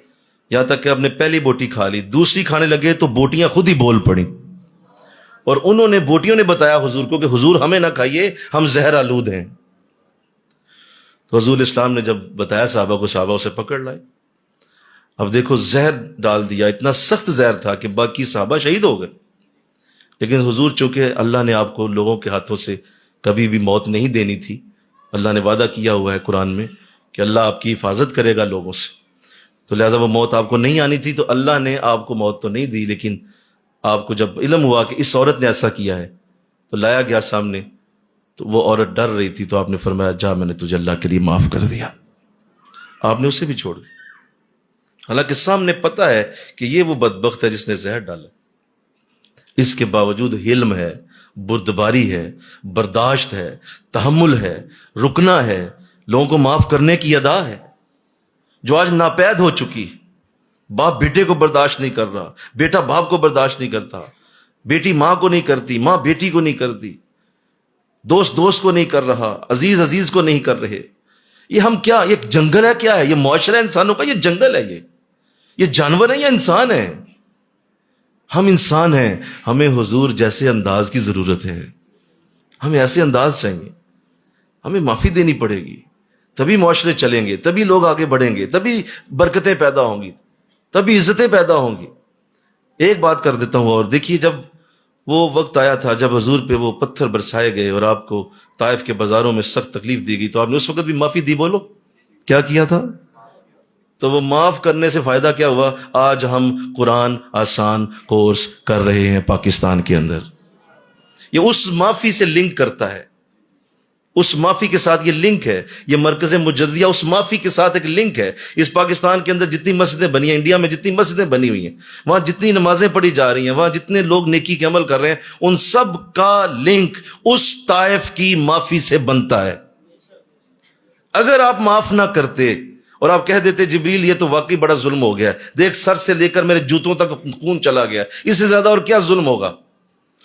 یہاں تک کہ آپ نے پہلی بوٹی کھا لی، دوسری کھانے لگے تو بوٹیاں خود ہی بول پڑیں، اور انہوں نے بوٹیوں نے بتایا حضور کو کہ حضور ہمیں نہ کھائیے ہم زہر آلود ہیں۔ تو حضور اسلام نے جب بتایا صحابہ کو، صحابہ اسے پکڑ لائے۔ اب دیکھو زہر ڈال دیا، اتنا سخت زہر تھا کہ باقی صحابہ شہید ہو گئے، لیکن حضور چونکہ اللہ نے آپ کو لوگوں کے ہاتھوں سے کبھی بھی موت نہیں دینی تھی، اللہ نے وعدہ کیا ہوا ہے قرآن میں کہ اللہ آپ کی حفاظت کرے گا لوگوں سے، تو لہذا وہ موت آپ کو نہیں آنی تھی، تو اللہ نے آپ کو موت تو نہیں دی، لیکن آپ کو جب علم ہوا کہ اس عورت نے ایسا کیا ہے تو لایا گیا سامنے، تو وہ عورت ڈر رہی تھی، تو آپ نے فرمایا جا میں نے تجھے اللہ کے لیے معاف کر دیا، آپ نے اسے بھی چھوڑ دیا، حالانکہ سامنے پتہ ہے کہ یہ وہ بدبخت ہے جس نے زہر ڈالا، اس کے باوجود حلم ہے، بردباری ہے، برداشت ہے، تحمل ہے، رکنا ہے، لوگوں کو معاف کرنے کی ادا ہے، جو آج ناپید ہو چکی۔ باپ بیٹے کو برداشت نہیں کر رہا، بیٹا باپ کو برداشت نہیں کرتا، بیٹی ماں کو نہیں کرتی، ماں بیٹی کو نہیں کرتی، دوست دوست کو نہیں کر رہا، عزیز عزیز کو نہیں کر رہے۔ یہ ہم کیا، یہ جنگل ہے کیا ہے؟ یہ معاشرہ انسانوں کا، یہ جنگل ہے، یہ جانور ہے یا انسان ہے؟ ہم انسان ہیں، ہمیں حضور جیسے انداز کی ضرورت ہے، ہمیں ایسے انداز چاہیے، ہمیں معافی دینی پڑے گی، تبھی معاشرے چلیں گے، تبھی لوگ آگے بڑھیں گے، تبھی برکتیں پیدا ہوں گی، تبھی عزتیں پیدا ہوں گی۔ ایک بات کر دیتا ہوں، اور دیکھیے جب وہ وقت آیا تھا جب حضور پہ وہ پتھر برسائے گئے اور آپ کو طائف کے بازاروں میں سخت تکلیف دی گئی، تو آپ نے اس وقت بھی معافی دی، بولو کیا کیا تھا؟ تو وہ معاف کرنے سے فائدہ کیا ہوا؟ آج ہم قرآن آسان کورس کر رہے ہیں پاکستان کے اندر، یہ اس معافی سے لنک کرتا ہے، اس معافی کے ساتھ یہ لنک ہے، یہ مرکز مجدیہ اس معافی کے ساتھ ایک لنک ہے۔ اس پاکستان کے اندر جتنی مسجدیں بنی ہیں، انڈیا میں جتنی مسجدیں بنی ہوئی ہیں، وہاں جتنی نمازیں پڑھی جا رہی ہیں، وہاں جتنے لوگ نیکی کے عمل کر رہے ہیں، ان سب کا لنک اس طائف کی معافی سے بنتا ہے۔ اگر آپ معاف نہ کرتے اور آپ کہہ دیتے جبریل یہ تو واقعی بڑا ظلم ہو گیا، دیکھ سر سے لے کر میرے جوتوں تک خون چلا گیا، اس سے زیادہ اور کیا ظلم ہوگا؟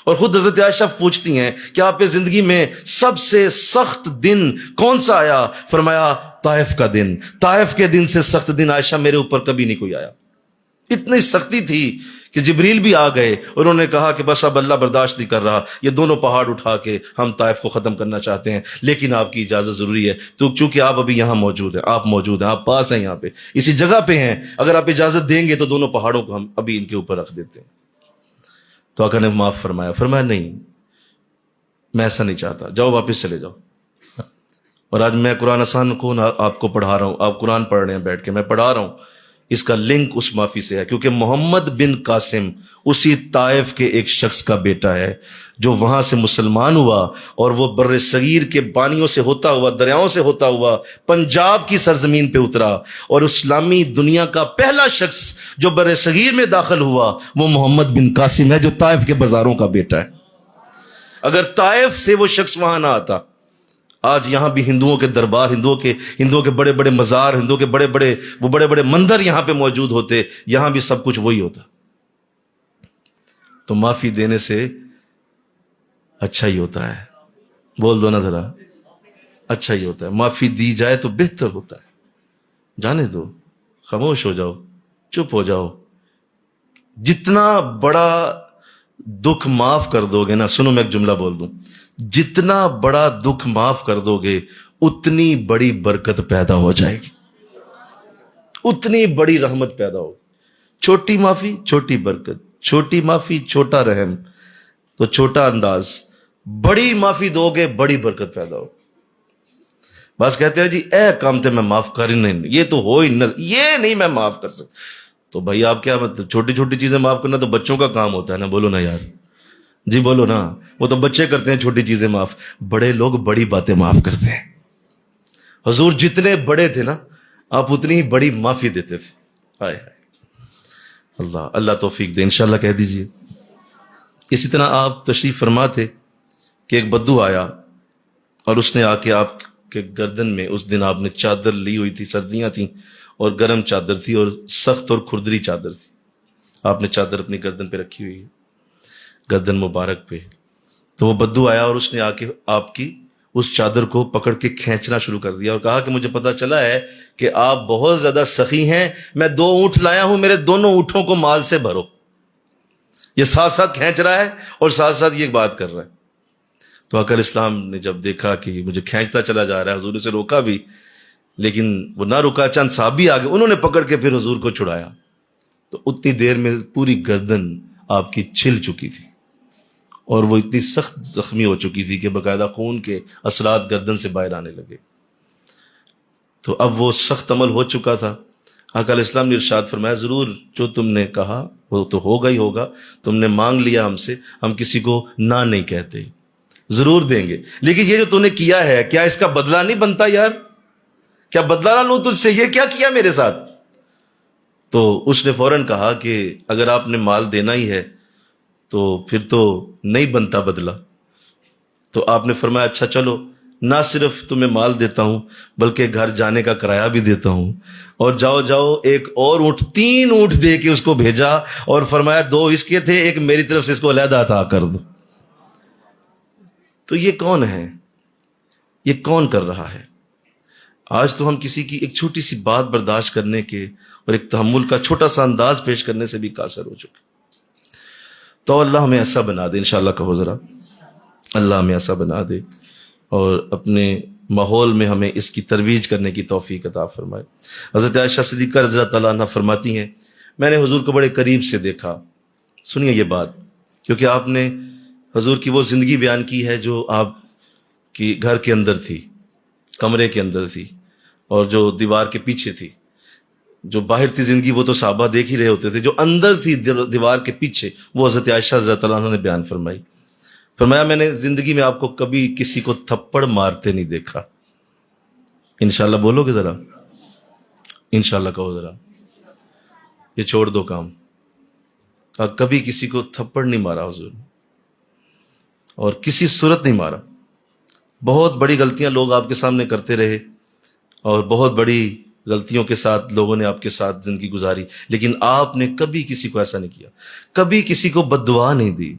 اور خود حضرت عائشہ پوچھتی ہیں کہ آپ کی زندگی میں سب سے سخت دن کون سا آیا؟ فرمایا طائف کا دن، طائف کے دن سے سخت دن عائشہ میرے اوپر کبھی نہیں کوئی آیا۔ اتنی سختی تھی کہ جبریل بھی آ گئے، انہوں نے کہا کہ بس اب اللہ برداشت نہیں کر رہا، یہ دونوں پہاڑ اٹھا کے ہم طائف کو ختم کرنا چاہتے ہیں، لیکن آپ کی اجازت ضروری ہے، تو چونکہ آپ ابھی یہاں موجود ہیں، آپ موجود ہیں، آپ پاس ہیں، یہاں پہ اسی جگہ پہ ہیں، اگر آپ اجازت دیں گے تو دونوں پہاڑوں کو ہم ابھی ان کے اوپر رکھ دیتے ہیں۔ تو آقا نے معاف فرمایا، فرمایا نہیں، میں ایسا نہیں چاہتا، جاؤ واپس چلے جاؤ۔ اور آج میں قرآن آسان کو آپ کو پڑھا رہا ہوں، آپ قرآن پڑھ رہے ہیں بیٹھ کے، میں پڑھا رہا ہوں، اس کا لنک اس معافی سے ہے، کیونکہ محمد بن قاسم اسی طائف کے ایک شخص کا بیٹا ہے جو وہاں سے مسلمان ہوا، اور وہ بر صغیر کے پانیوں سے ہوتا ہوا، دریاؤں سے ہوتا ہوا پنجاب کی سرزمین پہ اترا، اور اسلامی دنیا کا پہلا شخص جو بر صغیر میں داخل ہوا وہ محمد بن قاسم ہے، جو طائف کے بازاروں کا بیٹا ہے۔ اگر طائف سے وہ شخص وہاں نہ آتا، آج یہاں بھی ہندوؤں کے دربار، ہندوؤں کے بڑے بڑے مزار، ہندوؤں کے بڑے بڑے مندر یہاں پہ موجود ہوتے، یہاں بھی سب کچھ وہی ہوتا۔ تو معافی دینے سے اچھا ہی ہوتا ہے، بول دو نا ذرا، اچھا ہی ہوتا ہے، معافی دی جائے تو بہتر ہوتا ہے۔ جانے دو، خاموش ہو جاؤ، چپ ہو جاؤ۔ جتنا بڑا دکھ معاف کر دو گے نا، سنو میں ایک جملہ بول دوں، جتنا بڑا دکھ معاف کر دو گے اتنی بڑی برکت پیدا ہو جائے گی، اتنی بڑی رحمت پیدا ہوگی۔ چھوٹی معافی چھوٹی برکت، چھوٹی معافی چھوٹا رحم، تو چھوٹا انداز، بڑی معافی دو گے بڑی برکت پیدا ہو۔ بس کہتے ہیں جی اے کام تے میں معاف کر ہی نہیں، یہ تو ہو ہی نہ، یہ نہیں میں معاف کر سکتا۔ تو بھائی آپ کیا مطلب، چھوٹی چھوٹی چیزیں معاف کرنا تو بچوں کا کام ہوتا ہے نا، بولو نا یار، جی بولو نا، وہ تو بچے کرتے ہیں چھوٹی چیزیں معاف، بڑے لوگ بڑی باتیں معاف کرتے ہیں۔ حضور جتنے بڑے تھے نا، آپ اتنی ہی بڑی معافی دیتے تھے۔ ہائے ہائے، اللہ اللہ توفیق دے، انشاءاللہ کہہ دیجئے۔ اسی طرح آپ تشریف فرما تھے کہ ایک بدو آیا اور اس نے آ کے آپ کے گردن میں، اس دن آپ نے چادر لی ہوئی تھی، سردیاں تھیں اور گرم چادر تھی اور سخت اور کھردری چادر تھی، آپ نے چادر اپنی گردن پہ رکھی ہوئی ہے، گردن مبارک پہ۔ تو وہ بدو آیا اور اس نے آ کے آپ کی اس چادر کو پکڑ کے کھینچنا شروع کر دیا اور کہا کہ مجھے پتا چلا ہے کہ آپ بہت زیادہ سخی ہیں، میں 2 اونٹ لایا ہوں، میرے دونوں اونٹوں کو مال سے بھرو۔ یہ ساتھ ساتھ کھینچ رہا ہے اور ساتھ ساتھ یہ بات کر رہا ہے۔ تو آقا اسلام نے جب دیکھا کہ مجھے کھینچتا چلا جا رہا ہے، حضور سے روکا بھی، لیکن وہ نہ رکا، چند صحابی آگے، انہوں نے پکڑ کے پھر حضور کو چھڑایا، تو اتنی دیر میں پوری گردن آپ کی چھل چکی تھی اور وہ اتنی سخت زخمی ہو چکی تھی کہ باقاعدہ خون کے اثرات گردن سے باہر آنے لگے۔ تو اب وہ سخت عمل ہو چکا تھا۔ آقا علیہ السلام نے ارشاد فرمایا، ضرور جو تم نے کہا وہ تو ہوگا ہی ہوگا، تم نے مانگ لیا ہم سے، ہم کسی کو نہ نہیں کہتے، ضرور دیں گے، لیکن یہ جو تم نے کیا ہے کیا اس کا بدلہ نہیں بنتا یار؟ کیا بدلہ نہ لوں تجھ سے؟ یہ کیا کیا میرے ساتھ؟ تو اس نے فوراً کہا کہ اگر آپ نے مال دینا ہی ہے تو پھر تو نہیں بنتا بدلہ۔ تو آپ نے فرمایا اچھا چلو، نہ صرف تمہیں مال دیتا ہوں بلکہ گھر جانے کا کرایہ بھی دیتا ہوں، اور جاؤ جاؤ ایک اور اونٹ، 3 اونٹ دے کے اس کو بھیجا اور فرمایا 2 اس کے تھے، ایک میری طرف سے اس کو علیحدہ عطا کر دو۔ تو یہ کون ہے؟ یہ کون کر رہا ہے؟ آج تو ہم کسی کی ایک چھوٹی سی بات برداشت کرنے کے اور ایک تحمل کا چھوٹا سا انداز پیش کرنے سے بھی قاصر ہو چکے۔ تو اللہ ہمیں ایسا بنا دے، انشاءاللہ کہو ذرا، اللہ ہمیں ایسا بنا دے اور اپنے ماحول میں ہمیں اس کی ترویج کرنے کی توفیق عطا فرمائے۔ حضرت عائشہ صدیقہ رضی اللہ تعالیٰ عنہ فرماتی ہیں، میں نے حضور کو بڑے قریب سے دیکھا۔ سنیے یہ بات، کیونکہ آپ نے حضور کی وہ زندگی بیان کی ہے جو آپ کی گھر کے اندر تھی، کمرے کے اندر تھی، اور جو دیوار کے پیچھے تھی۔ جو باہر تھی زندگی وہ تو صحابہ دیکھ ہی رہے ہوتے تھے، جو اندر تھی دیوار کے پیچھے وہ حضرت عائشہ رضی اللہ عنہ نے بیان فرمائی۔ فرمایا میں نے زندگی میں آپ کو کبھی کسی کو تھپڑ مارتے نہیں دیکھا۔ انشاءاللہ بولو گے ذرا، انشاءاللہ کہو ذرا، یہ چھوڑ دو کام۔ کبھی کسی کو تھپڑ نہیں مارا حضور نے، اور کسی صورت نہیں مارا۔ بہت بڑی غلطیاں لوگ آپ کے سامنے کرتے رہے اور بہت بڑی غلطیوں کے ساتھ لوگوں نے آپ کے ساتھ زندگی گزاری، لیکن آپ نے کبھی کسی کو ایسا نہیں کیا، کبھی کسی کو بد دعا نہیں دی،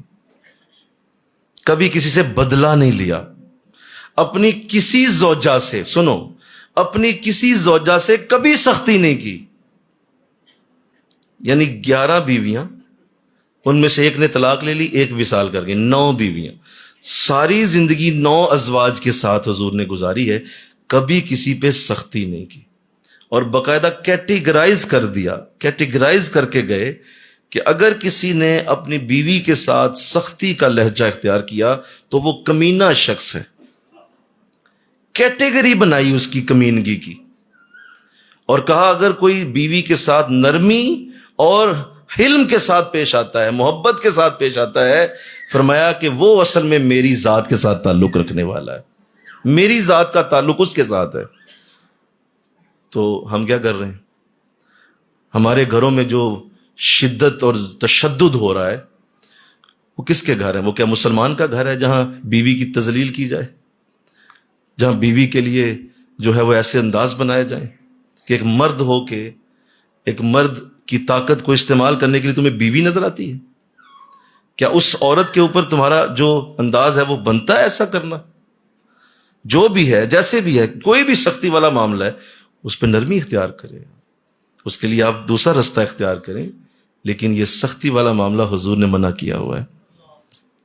کبھی کسی سے بدلہ نہیں لیا، اپنی کسی زوجہ سے، سنو، اپنی کسی زوجہ سے کبھی سختی نہیں کی۔ یعنی 11 بیویاں، ان میں سے ایک نے طلاق لے لی، ایک وصال کر گئی، 9 بیویاں. ساری زندگی 9 ازواج کے ساتھ حضور نے گزاری ہے، کبھی کسی پہ سختی نہیں کی، اور باقاعدہ کیٹیگرائز کر دیا، کیٹیگرائز کر کے گئے کہ اگر کسی نے اپنی بیوی کے ساتھ سختی کا لہجہ اختیار کیا تو وہ کمینہ شخص ہے. کیٹیگری بنائی اس کی کمینگی کی، اور کہا اگر کوئی بیوی کے ساتھ نرمی اور حلم کے ساتھ پیش آتا ہے، محبت کے ساتھ پیش آتا ہے، فرمایا کہ وہ اصل میں میری ذات کے ساتھ تعلق رکھنے والا ہے، میری ذات کا تعلق اس کے ساتھ ہے. تو ہم کیا کر رہے ہیں؟ ہمارے گھروں میں جو شدت اور تشدد ہو رہا ہے وہ کس کے گھر ہے؟ وہ کیا مسلمان کا گھر ہے جہاں بیوی کی تذلیل کی جائے، جہاں بیوی کے لیے جو ہے وہ ایسے انداز بنائے جائیں کہ ایک مرد ہو کے ایک مرد کی طاقت کو استعمال کرنے کے لیے تمہیں بیوی نظر آتی ہے؟ کیا اس عورت کے اوپر تمہارا جو انداز ہے وہ بنتا ہے ایسا کرنا؟ جو بھی ہے، جیسے بھی ہے، کوئی بھی سختی والا معاملہ ہے اس پہ نرمی اختیار کریں، اس کے لیے آپ دوسرا رستہ اختیار کریں، لیکن یہ سختی والا معاملہ حضور نے منع کیا ہوا ہے.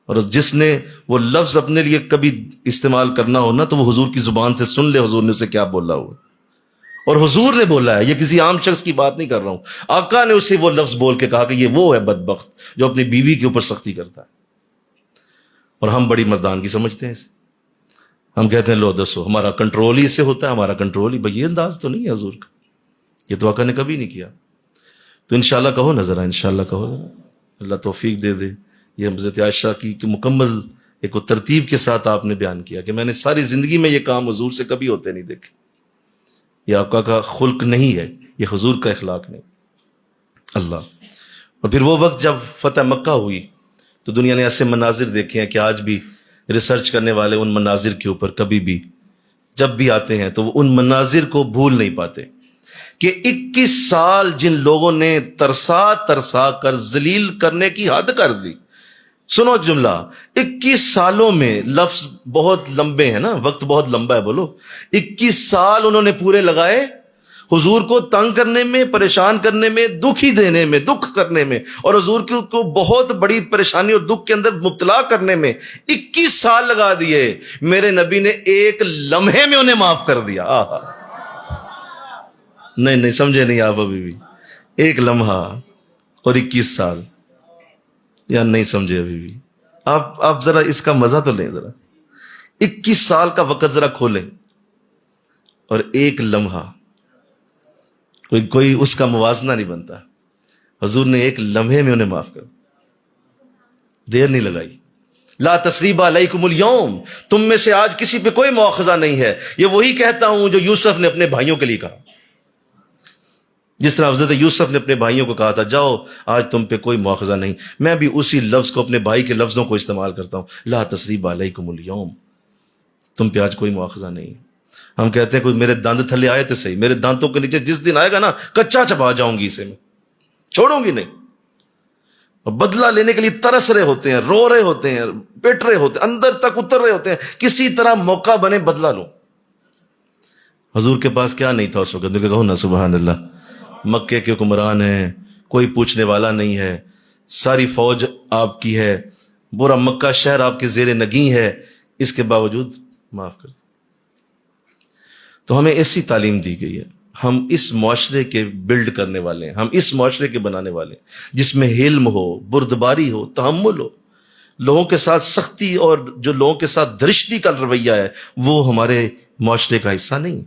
اور جس نے وہ لفظ اپنے لیے کبھی استعمال کرنا ہو نا تو وہ حضور کی زبان سے سن لے حضور نے اسے کیا بولا ہوا، اور حضور نے بولا ہے، یہ کسی عام شخص کی بات نہیں کر رہا ہوں. آقا نے اسے وہ لفظ بول کے کہا کہ یہ وہ ہے بدبخت جو اپنی بیوی کے اوپر سختی کرتا ہے. اور ہم بڑی مردانگی سمجھتے ہیں اسے، ہم کہتے ہیں لو دسو ہمارا کنٹرول ہی اس سے ہوتا ہے، ہمارا کنٹرول ہی. بھئی یہ انداز تو نہیں ہے حضور کا، یہ تو آقا نے کبھی نہیں کیا. تو انشاءاللہ کہو نا ذرا، انشاءاللہ کہو ذرا، اللہ توفیق دے دے. یہ حضرت عائشہ کی مکمل ایک ترتیب کے ساتھ آپ نے بیان کیا کہ میں نے ساری زندگی میں یہ کام حضور سے کبھی ہوتے نہیں دیکھے. یہ آقا کا خلق نہیں ہے، یہ حضور کا اخلاق نہیں. اللہ. اور پھر وہ وقت جب فتح مکہ ہوئی تو دنیا نے ایسے مناظر دیکھے ہیں کہ آج بھی ریسرچ کرنے والے ان مناظر کے اوپر کبھی بھی جب بھی آتے ہیں تو وہ ان مناظر کو بھول نہیں پاتے کہ 21 سال جن لوگوں نے ترسا ترسا کر ذلیل کرنے کی حد کر دی. سنو جملہ، 21 سالوں میں، لفظ بہت لمبے ہیں نا، وقت بہت لمبا ہے، بولو 21 سال انہوں نے پورے لگائے حضور کو تنگ کرنے میں، پریشان کرنے میں، دکھی دینے میں، دکھ کرنے میں، اور حضور کو بہت بڑی پریشانی اور دکھ کے اندر مبتلا کرنے میں 21 سال لگا دیے. میرے نبی نے ایک لمحے میں انہیں معاف کر دیا. آہا، نہیں سمجھے نہیں آپ ابھی بھی. ایک لمحہ اور 21 سال، یا نہیں سمجھے ابھی بھی؟ آپ ذرا اس کا مزہ تو لیں، ذرا 21 سال کا وقت ذرا کھولیں، اور ایک لمحہ، کوئی اس کا موازنہ نہیں بنتا. حضور نے ایک لمحے میں انہیں معاف کر، دیر نہیں لگائی. لا تثریب علیکم اليوم، تم میں سے آج کسی پہ کوئی مواخذہ نہیں ہے. یہ وہی کہتا ہوں جو یوسف نے اپنے بھائیوں کے لیے کہا، جس طرح حضرت یوسف نے اپنے بھائیوں کو کہا تھا جاؤ آج تم پہ کوئی مواخذہ نہیں. میں بھی اسی لفظ کو اپنے بھائی کے لفظوں کو استعمال کرتا ہوں، لا تثریب علیکم اليوم، تم پہ آج کوئی مواخذہ نہیں. ہم کہتے ہیں کوئی میرے دانت تھلے آئے تو صحیح، میرے دانتوں کے نیچے جس دن آئے گا نا کچا چبا جاؤں گی، اسے میں چھوڑوں گی نہیں. اور بدلہ لینے کے لیے ترس رہے ہوتے ہیں، رو رہے ہوتے ہیں، پٹ رہے ہوتے ہیں، اندر تک اتر رہے ہوتے ہیں، کسی طرح موقع بنے بدلہ لو. حضور کے پاس کیا نہیں تھا اس وقت؟ کہو نا سبحان اللہ. مکے کے حکمران ہیں، کوئی پوچھنے والا نہیں ہے، ساری فوج آپ کی ہے، پورا مکہ شہر آپ کے زیر نگیں ہے، اس کے باوجود معاف کر دیں. تو ہمیں ایسی تعلیم دی گئی ہے، ہم اس معاشرے کے بلڈ کرنے والے ہیں، ہم اس معاشرے کے بنانے والے ہیں جس میں حلم ہو، بردباری ہو، تحمل ہو. لوگوں کے ساتھ سختی اور جو لوگوں کے ساتھ درشتی کا رویہ ہے وہ ہمارے معاشرے کا حصہ نہیں.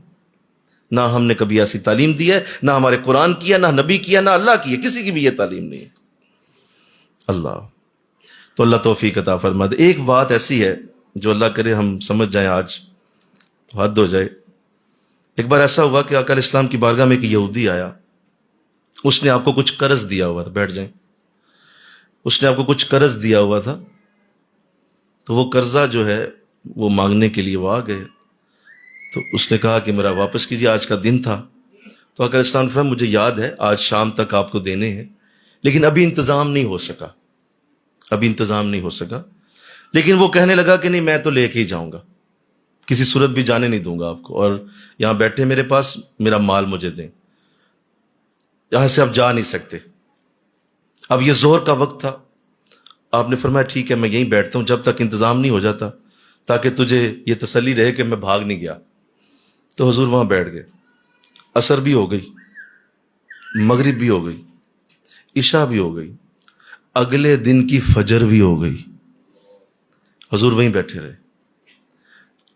نہ ہم نے کبھی ایسی تعلیم دی ہے، نہ ہمارے قرآن کی ہے، نہ نبی کی ہے، نہ اللہ کی ہے، کسی کی بھی یہ تعلیم نہیں ہے. اللہ تو اللہ توفیق عطا فرما دے. ایک بات ایسی ہے جو اللہ کرے ہم سمجھ جائیں آج تو حد ہو جائے. ایک بار ایسا ہوا کہ آقا علیہ السلام کی بارگاہ میں ایک یہودی آیا، اس نے آپ کو کچھ قرض دیا ہوا تھا. بیٹھ جائیں. اس نے آپ کو کچھ قرض دیا ہوا تھا، تو وہ قرضہ جو ہے وہ مانگنے کے لیے وہ آ گئے. تو اس نے کہا کہ میرا واپس کیجیے، آج کا دن تھا. تو آقا علیہ السلام نے فرمایا مجھے یاد ہے آج شام تک آپ کو دینے ہیں، لیکن ابھی انتظام نہیں ہو سکا، ابھی انتظام نہیں ہو سکا. لیکن وہ کہنے لگا کہ نہیں میں تو لے کے ہی جاؤں گا، کسی صورت بھی جانے نہیں دوں گا آپ کو، اور یہاں بیٹھے میرے پاس، میرا مال مجھے دیں، یہاں سے آپ جا نہیں سکتے. اب یہ ظہر کا وقت تھا، آپ نے فرمایا ٹھیک ہے میں یہیں بیٹھتا ہوں جب تک انتظام نہیں ہو جاتا، تاکہ تجھے یہ تسلی رہے کہ میں بھاگ نہیں گیا۔ تو حضور وہاں بیٹھ گئے، عصر بھی ہو گئی، مغرب بھی ہو گئی، عشاء بھی ہو گئی، اگلے دن کی فجر بھی ہو گئی، حضور وہیں بیٹھے رہے۔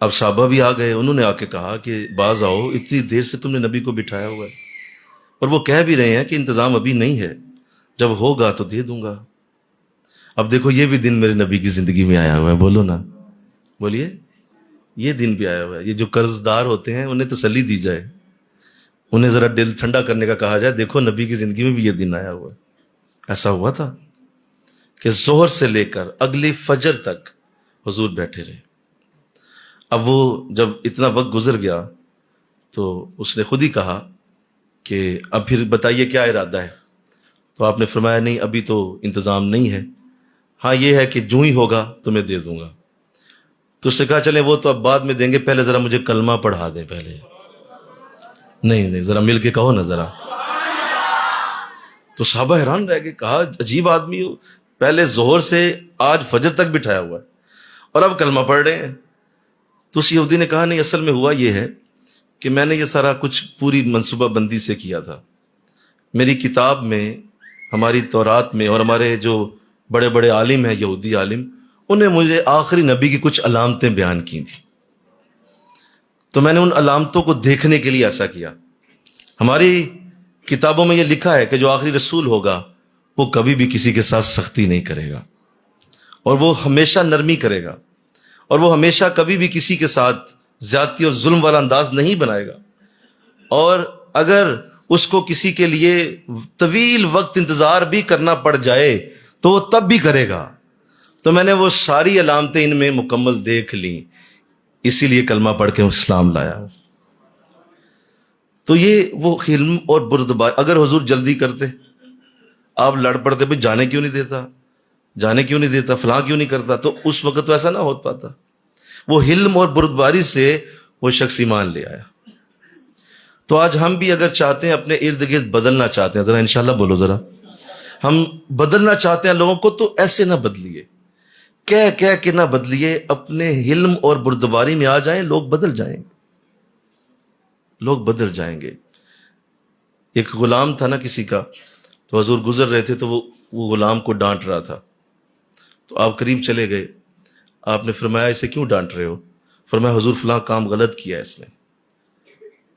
اب صحابہ بھی آ گئے، انہوں نے آ کے کہا کہ باز آؤ، اتنی دیر سے تم نے نبی کو بٹھایا ہوا ہے، اور وہ کہہ بھی رہے ہیں کہ انتظام ابھی نہیں ہے، جب ہوگا تو دے دوں گا۔ اب دیکھو یہ بھی دن میرے نبی کی زندگی میں آیا ہوا ہے، بولو نا، بولیے، یہ دن بھی آیا ہوا ہے۔ یہ جو قرض دار ہوتے ہیں انہیں تسلی دی جائے، انہیں ذرا دل ٹھنڈا کرنے کا کہا جائے، دیکھو نبی کی زندگی میں بھی یہ دن آیا ہوا ہے۔ ایسا ہوا تھا کہ ظہر سے لے کر اگلی فجر تک حضور بیٹھے رہے۔ اب وہ جب اتنا وقت گزر گیا تو اس نے خود ہی کہا کہ اب پھر بتائیے کیا ارادہ ہے؟ تو آپ نے فرمایا نہیں ابھی تو انتظام نہیں ہے، ہاں یہ ہے کہ جو ہی ہوگا تمہیں دے دوں گا۔ تو اس نے کہا چلیں وہ تو اب بعد میں دیں گے، پہلے ذرا مجھے کلمہ پڑھا دیں پہلے۔ نہیں ذرا مل کے کہو نا ذرا۔ تو صحابہ حیران رہ گئے، کہا عجیب آدمی ہو، پہلے ظہر سے آج فجر تک بٹھایا ہوا ہے اور اب کلمہ پڑھ رہے ہیں۔ تو اس یہودی نے کہا نہیں اصل میں ہوا یہ ہے کہ میں نے یہ سارا کچھ پوری منصوبہ بندی سے کیا تھا، میری کتاب میں، ہماری تورات میں، اور ہمارے جو بڑے بڑے عالم ہیں یہودی عالم، انہیں مجھے آخری نبی کی کچھ علامتیں بیان کی تھیں، تو میں نے ان علامتوں کو دیکھنے کے لیے ایسا کیا۔ ہماری کتابوں میں یہ لکھا ہے کہ جو آخری رسول ہوگا وہ کبھی بھی کسی کے ساتھ سختی نہیں کرے گا، اور وہ ہمیشہ نرمی کرے گا، اور وہ ہمیشہ کبھی بھی کسی کے ساتھ زیادتی اور ظلم والا انداز نہیں بنائے گا، اور اگر اس کو کسی کے لیے طویل وقت انتظار بھی کرنا پڑ جائے تو وہ تب بھی کرے گا۔ تو میں نے وہ ساری علامتیں ان میں مکمل دیکھ لیں، اسی لیے کلمہ پڑھ کے اسلام لایا۔ تو یہ وہ حلم اور بردباری، اگر حضور جلدی کرتے آپ لڑ پڑتے بھئی جانے کیوں نہیں دیتا، جانے کیوں نہیں دیتا، فلاں کیوں نہیں کرتا، تو اس وقت تو ایسا نہ ہو پاتا۔ وہ حلم اور بردباری سے وہ شخص ایمان لے آیا۔ تو آج ہم بھی اگر چاہتے ہیں اپنے ارد گرد بدلنا چاہتے ہیں، ذرا انشاءاللہ بولو ذرا، ہم بدلنا چاہتے ہیں لوگوں کو، تو ایسے نہ بدلیے، کہہ کے نہ بدلیے، اپنے حلم اور بردباری میں آ جائیں، لوگ بدل جائیں گے، لوگ بدل جائیں گے۔ ایک غلام تھا نا کسی کا، تو حضور گزر رہے تھے تو وہ غلام کو ڈانٹ رہا تھا، تو آپ قریب چلے گئے، آپ نے فرمایا اسے کیوں ڈانٹ رہے ہو؟ فرمایا حضور فلاں کام غلط کیا ہے اس نے،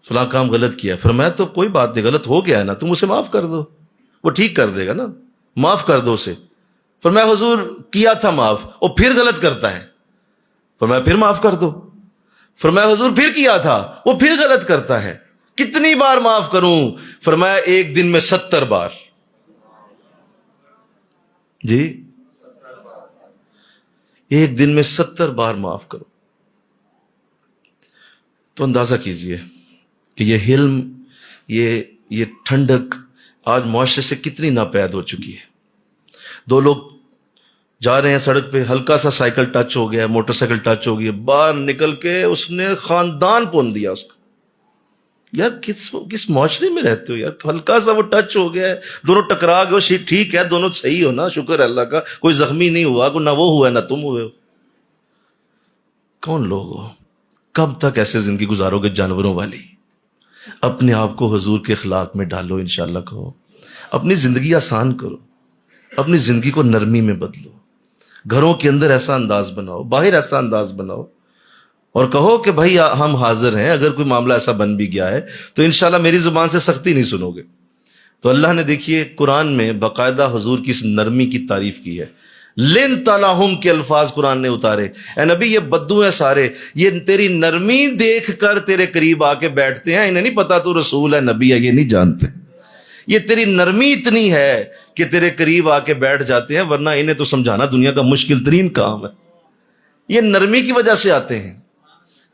فلاں کام غلط کیا ہے۔ فرمایا تو کوئی بات نہیں، غلط ہو گیا ہے نا، تم اسے معاف کر دو، وہ ٹھیک کر دے گا نا، معاف کر دو اسے۔ فرمایا حضور کیا تھا معاف، وہ پھر غلط کرتا ہے۔ فرمایا پھر معاف کر دو۔ فرمایا حضور پھر کیا تھا، وہ پھر غلط کرتا ہے، کتنی بار معاف کروں؟ فرمایا ایک دن میں 70 بار۔ جی ایک دن میں 70 بار معاف کرو۔ تو اندازہ کیجئے کہ یہ حلم، یہ ٹھنڈک آج معاشرے سے کتنی ناپید ہو چکی ہے۔ دو لوگ جا رہے ہیں سڑک پہ، ہلکا سا سائیکل ٹچ ہو گیا، موٹر سائیکل ٹچ ہو گئی، باہر نکل کے اس نے خاندان پون دیا اس کا۔ یار کس معاشرے میں رہتے ہو یار، ہلکا سا وہ ٹچ ہو گیا ہے، دونوں ٹکرا گئے، ٹھیک ہے دونوں صحیح ہو نا، شکر ہے اللہ کا، کوئی زخمی نہیں ہوا، کوئی نہ وہ ہوا ہے نہ تم ہوئے ہو۔ کون لوگ ہو؟ کب تک ایسے زندگی گزارو گے جانوروں والی؟ اپنے آپ کو حضور کے اخلاق میں ڈالو، انشاءاللہ کہو، اپنی زندگی آسان کرو، اپنی زندگی کو نرمی میں بدلو، گھروں کے اندر ایسا انداز بناؤ، باہر ایسا انداز بناؤ، اور کہو کہ بھائی ہم حاضر ہیں، اگر کوئی معاملہ ایسا بن بھی گیا ہے تو انشاءاللہ میری زبان سے سختی نہیں سنو گے۔ تو اللہ نے دیکھیے قرآن میں باقاعدہ حضور کی اس نرمی کی تعریف کی ہے، لن تلاہم کے الفاظ قرآن نے اتارے، اے نبی یہ بدو ہیں سارے، یہ تیری نرمی دیکھ کر تیرے قریب آ کے بیٹھتے ہیں، انہیں نہیں پتا تو رسول ہے نبی ہے، یہ نہیں جانتے، یہ تیری نرمی اتنی ہے کہ تیرے قریب آ کے بیٹھ جاتے ہیں، ورنہ انہیں تو سمجھانا دنیا کا مشکل ترین کام ہے۔ یہ نرمی کی وجہ سے آتے ہیں۔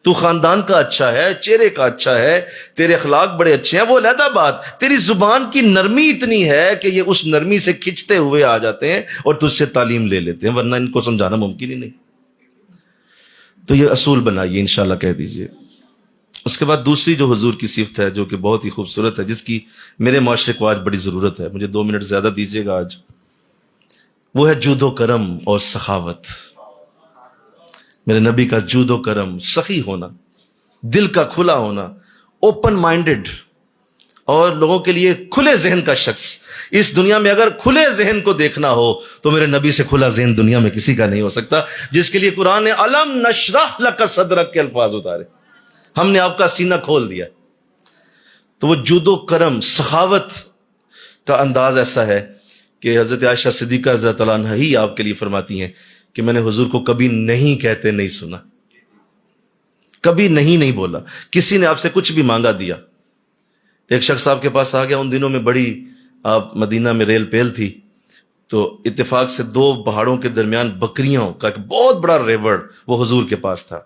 تو خاندان کا اچھا ہے، چہرے کا اچھا ہے، تیرے اخلاق بڑے اچھے ہیں، وہ علیحدہ بات، تیری زبان کی نرمی اتنی ہے کہ یہ اس نرمی سے کھنچتے ہوئے آ جاتے ہیں اور تجھ سے تعلیم لے لیتے ہیں، ورنہ ان کو سمجھانا ممکن ہی نہیں۔ تو یہ اصول بنائیے، انشاءاللہ کہہ دیجئے۔ اس کے بعد دوسری جو حضور کی صفت ہے جو کہ بہت ہی خوبصورت ہے، جس کی میرے معاشرے کو آج بڑی ضرورت ہے، مجھے 2 منٹ زیادہ دیجیے گا آج، وہ ہے جود و کرم اور سخاوت. میرے نبی کا جود و کرم، سخی ہونا، دل کا کھلا ہونا، اوپن مائنڈڈ اور لوگوں کے لیے کھلے ذہن کا شخص. اس دنیا میں اگر کھلے ذہن کو دیکھنا ہو تو میرے نبی سے کھلا ذہن دنیا میں کسی کا نہیں ہو سکتا، جس کے لیے قرآن نے الم نشرح لک صدرک کے الفاظ اتارے. ہم نے آپ کا سینہ کھول دیا. تو وہ جود و کرم، سخاوت کا انداز ایسا ہے کہ حضرت عائشہ صدیقہ رضی اللہ عنہا ہی آپ کے لیے فرماتی ہیں کہ میں نے حضور کو کبھی نہیں کہتے نہیں سنا، کبھی نہیں بولا. کسی نے آپ سے کچھ بھی مانگا دیا. ایک شخص آپ کے پاس آ گیا، ان دنوں میں بڑی آپ مدینہ میں ریل پیل تھی، تو اتفاق سے 2 پہاڑوں کے درمیان بکریوں کا ایک بہت بڑا ریوڑ وہ حضور کے پاس تھا،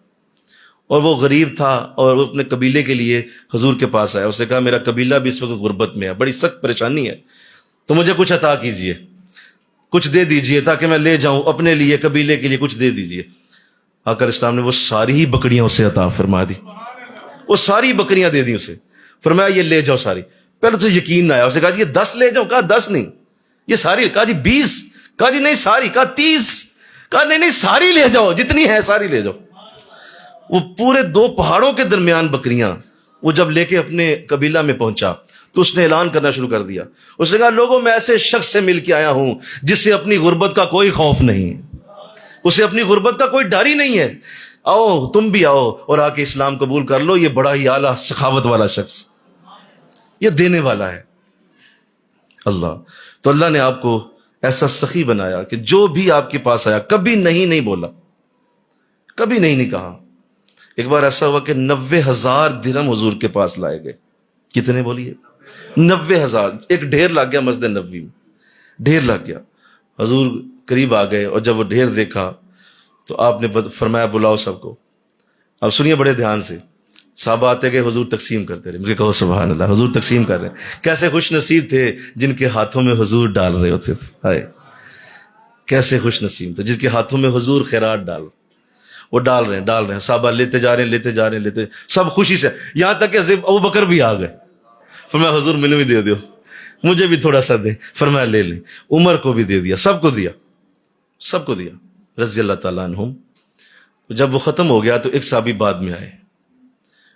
اور وہ غریب تھا اور وہ اپنے قبیلے کے لیے حضور کے پاس آیا. اس نے کہا میرا قبیلہ بھی اس وقت غربت میں ہے، بڑی سخت پریشانی ہے، تو مجھے کچھ عطا کیجئے، کچھ دے دیجئے تاکہ میں لے جاؤں اپنے لیے، قبیلے کے لیے کچھ دے دیجئے. آقا اسلام نے وہ ساری ہی بکریاں اسے عطا فرما دی، وہ ساری بکریاں دے دی اسے. فرمایا یہ لے جاؤ ساری. پہلے تو یقین نہ آیا، اس نے کہا جی یہ 10 لے جاؤں. کہا 10 نہیں، یہ ساری. کہا جی 20. کہا جی نہیں ساری. کہا 30. کہا نہیں ساری لے جاؤ، جتنی ہے ساری لے جاؤ. وہ پورے 2 پہاڑوں کے درمیان بکریاں وہ جب لے کے اپنے قبیلہ میں پہنچا تو اس نے اعلان کرنا شروع کر دیا. اس نے کہا لوگوں میں ایسے شخص سے مل کے آیا ہوں جس سے اپنی غربت کا کوئی خوف نہیں، اسے اپنی غربت کا کوئی ڈر ہی نہیں ہے. آؤ تم بھی آؤ اور آ کے اسلام قبول کر لو. یہ بڑا ہی اعلیٰ سخاوت والا شخص، یہ دینے والا ہے اللہ. تو اللہ نے آپ کو ایسا سخی بنایا کہ جو بھی آپ کے پاس آیا کبھی نہیں بولا، کبھی نہیں کہا. ایک بار ایسا ہوا کہ 90,000 درہم حضور کے پاس لائے گئے. کتنے بولیے؟ 90,000. ایک ڈھیر لگ گیا مسجد نبوی میں، ڈھیر لگ گیا. حضور قریب آ گئے اور جب وہ ڈھیر دیکھا تو آپ نے فرمایا بلاؤ سب کو. اب سنیے بڑے دھیان سے. صحابہ آتے گئے، حضور تقسیم کرتے رہے. مجھے کہو سبحان اللہ. حضور تقسیم کر رہے ہیں. کیسے خوش نصیب تھے جن کے ہاتھوں میں حضور ڈال رہے ہوتے تھے. ہائے کیسے خوش نصیب تھے جن کے ہاتھوں میں حضور خیرات وہ ڈال رہے ہیں. صحابہ لیتے جا رہے ہیں سب خوشی سے، یہاں تک کہ ابو بکر بھی آ گئے. فرمایا حضور مجھے بھی دے دو، مجھے بھی تھوڑا سا دے. فرمایا لے لیں. عمر کو بھی دے دیا، سب کو دیا رضی اللہ تعالیٰ عنہم. جب وہ ختم ہو گیا تو ایک صحابی بعد میں آئے